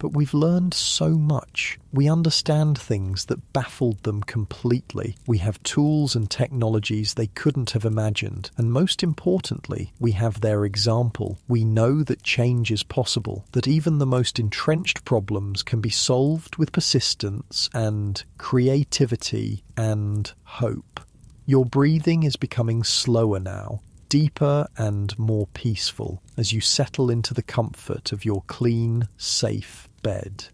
But we've learned so much. We understand things that baffled them completely. We have tools and technologies they couldn't have imagined. And most importantly, we have their example. We know that change is possible, that even the most entrenched problems can be solved with persistence and creativity and hope. Your breathing is becoming slower now, deeper and more peaceful as you settle into the comfort of your clean, safe bed.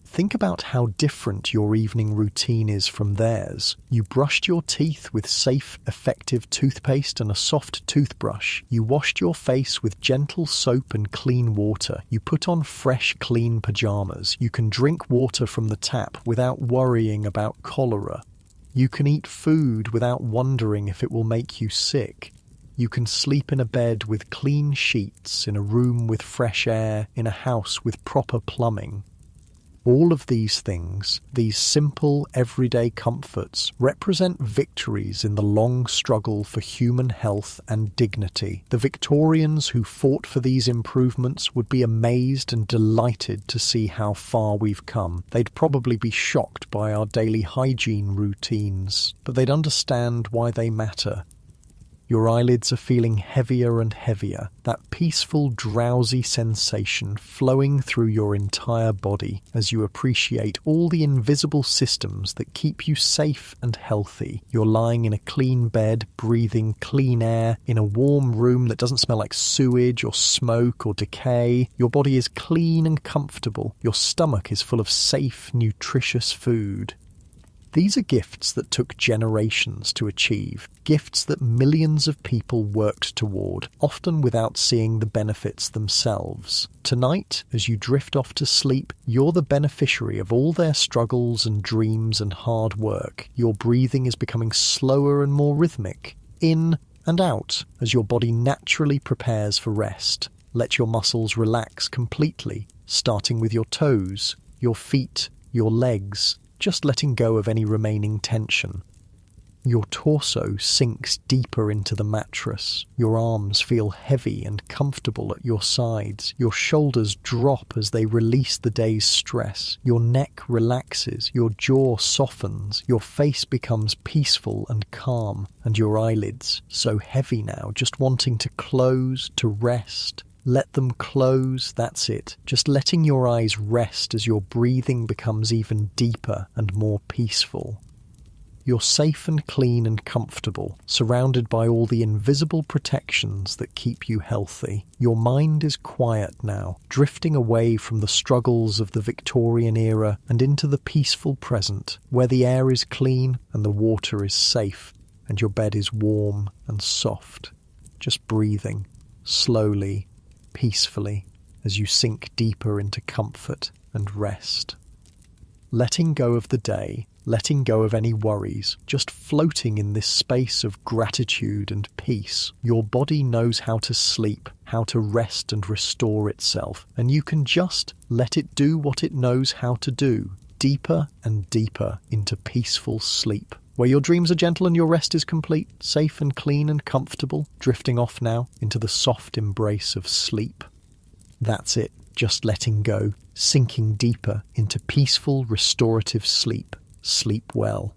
Think about how different your evening routine is from theirs. You brushed your teeth with safe, effective toothpaste and a soft toothbrush. You washed your face with gentle soap and clean water. You put on fresh, clean pajamas. You can drink water from the tap without worrying about cholera. You can eat food without wondering if it will make you sick. You can sleep in a bed with clean sheets, in a room with fresh air, in a house with proper plumbing. All of these things, these simple, everyday comforts, represent victories in the long struggle for human health and dignity. The Victorians who fought for these improvements would be amazed and delighted to see how far we've come. They'd probably be shocked by our daily hygiene routines, but they'd understand why they matter. Your eyelids are feeling heavier and heavier, that peaceful, drowsy sensation flowing through your entire body as you appreciate all the invisible systems that keep you safe and healthy. You're lying in a clean bed, breathing clean air, in a warm room that doesn't smell like sewage or smoke or decay. Your body is clean and comfortable. Your stomach is full of safe, nutritious food. These are gifts that took generations to achieve, gifts that millions of people worked toward, often without seeing the benefits themselves. Tonight, as you drift off to sleep, you're the beneficiary of all their struggles and dreams and hard work. Your breathing is becoming slower and more rhythmic, in and out, as your body naturally prepares for rest. Let your muscles relax completely, starting with your toes, your feet, your legs, just letting go of any remaining tension. Your torso sinks deeper into the mattress. Your arms feel heavy and comfortable at your sides. Your shoulders drop as they release the day's stress. Your neck relaxes. Your jaw softens. Your face becomes peaceful and calm. And your eyelids, so heavy now, just wanting to close, to rest. Let them close, that's it. Just letting your eyes rest as your breathing becomes even deeper and more peaceful. You're safe and clean and comfortable, surrounded by all the invisible protections that keep you healthy. Your mind is quiet now, drifting away from the struggles of the Victorian era and into the peaceful present, where the air is clean and the water is safe, and your bed is warm and soft. Just breathing, slowly, peacefully, as you sink deeper into comfort and rest. Letting go of the day, letting go of any worries, just floating in this space of gratitude and peace. Your body knows how to sleep, how to rest and restore itself, and you can just let it do what it knows how to do, deeper and deeper into peaceful sleep, where your dreams are gentle and your rest is complete, safe and clean and comfortable, drifting off now into the soft embrace of sleep. That's it, just letting go, sinking deeper into peaceful, restorative sleep. Sleep well.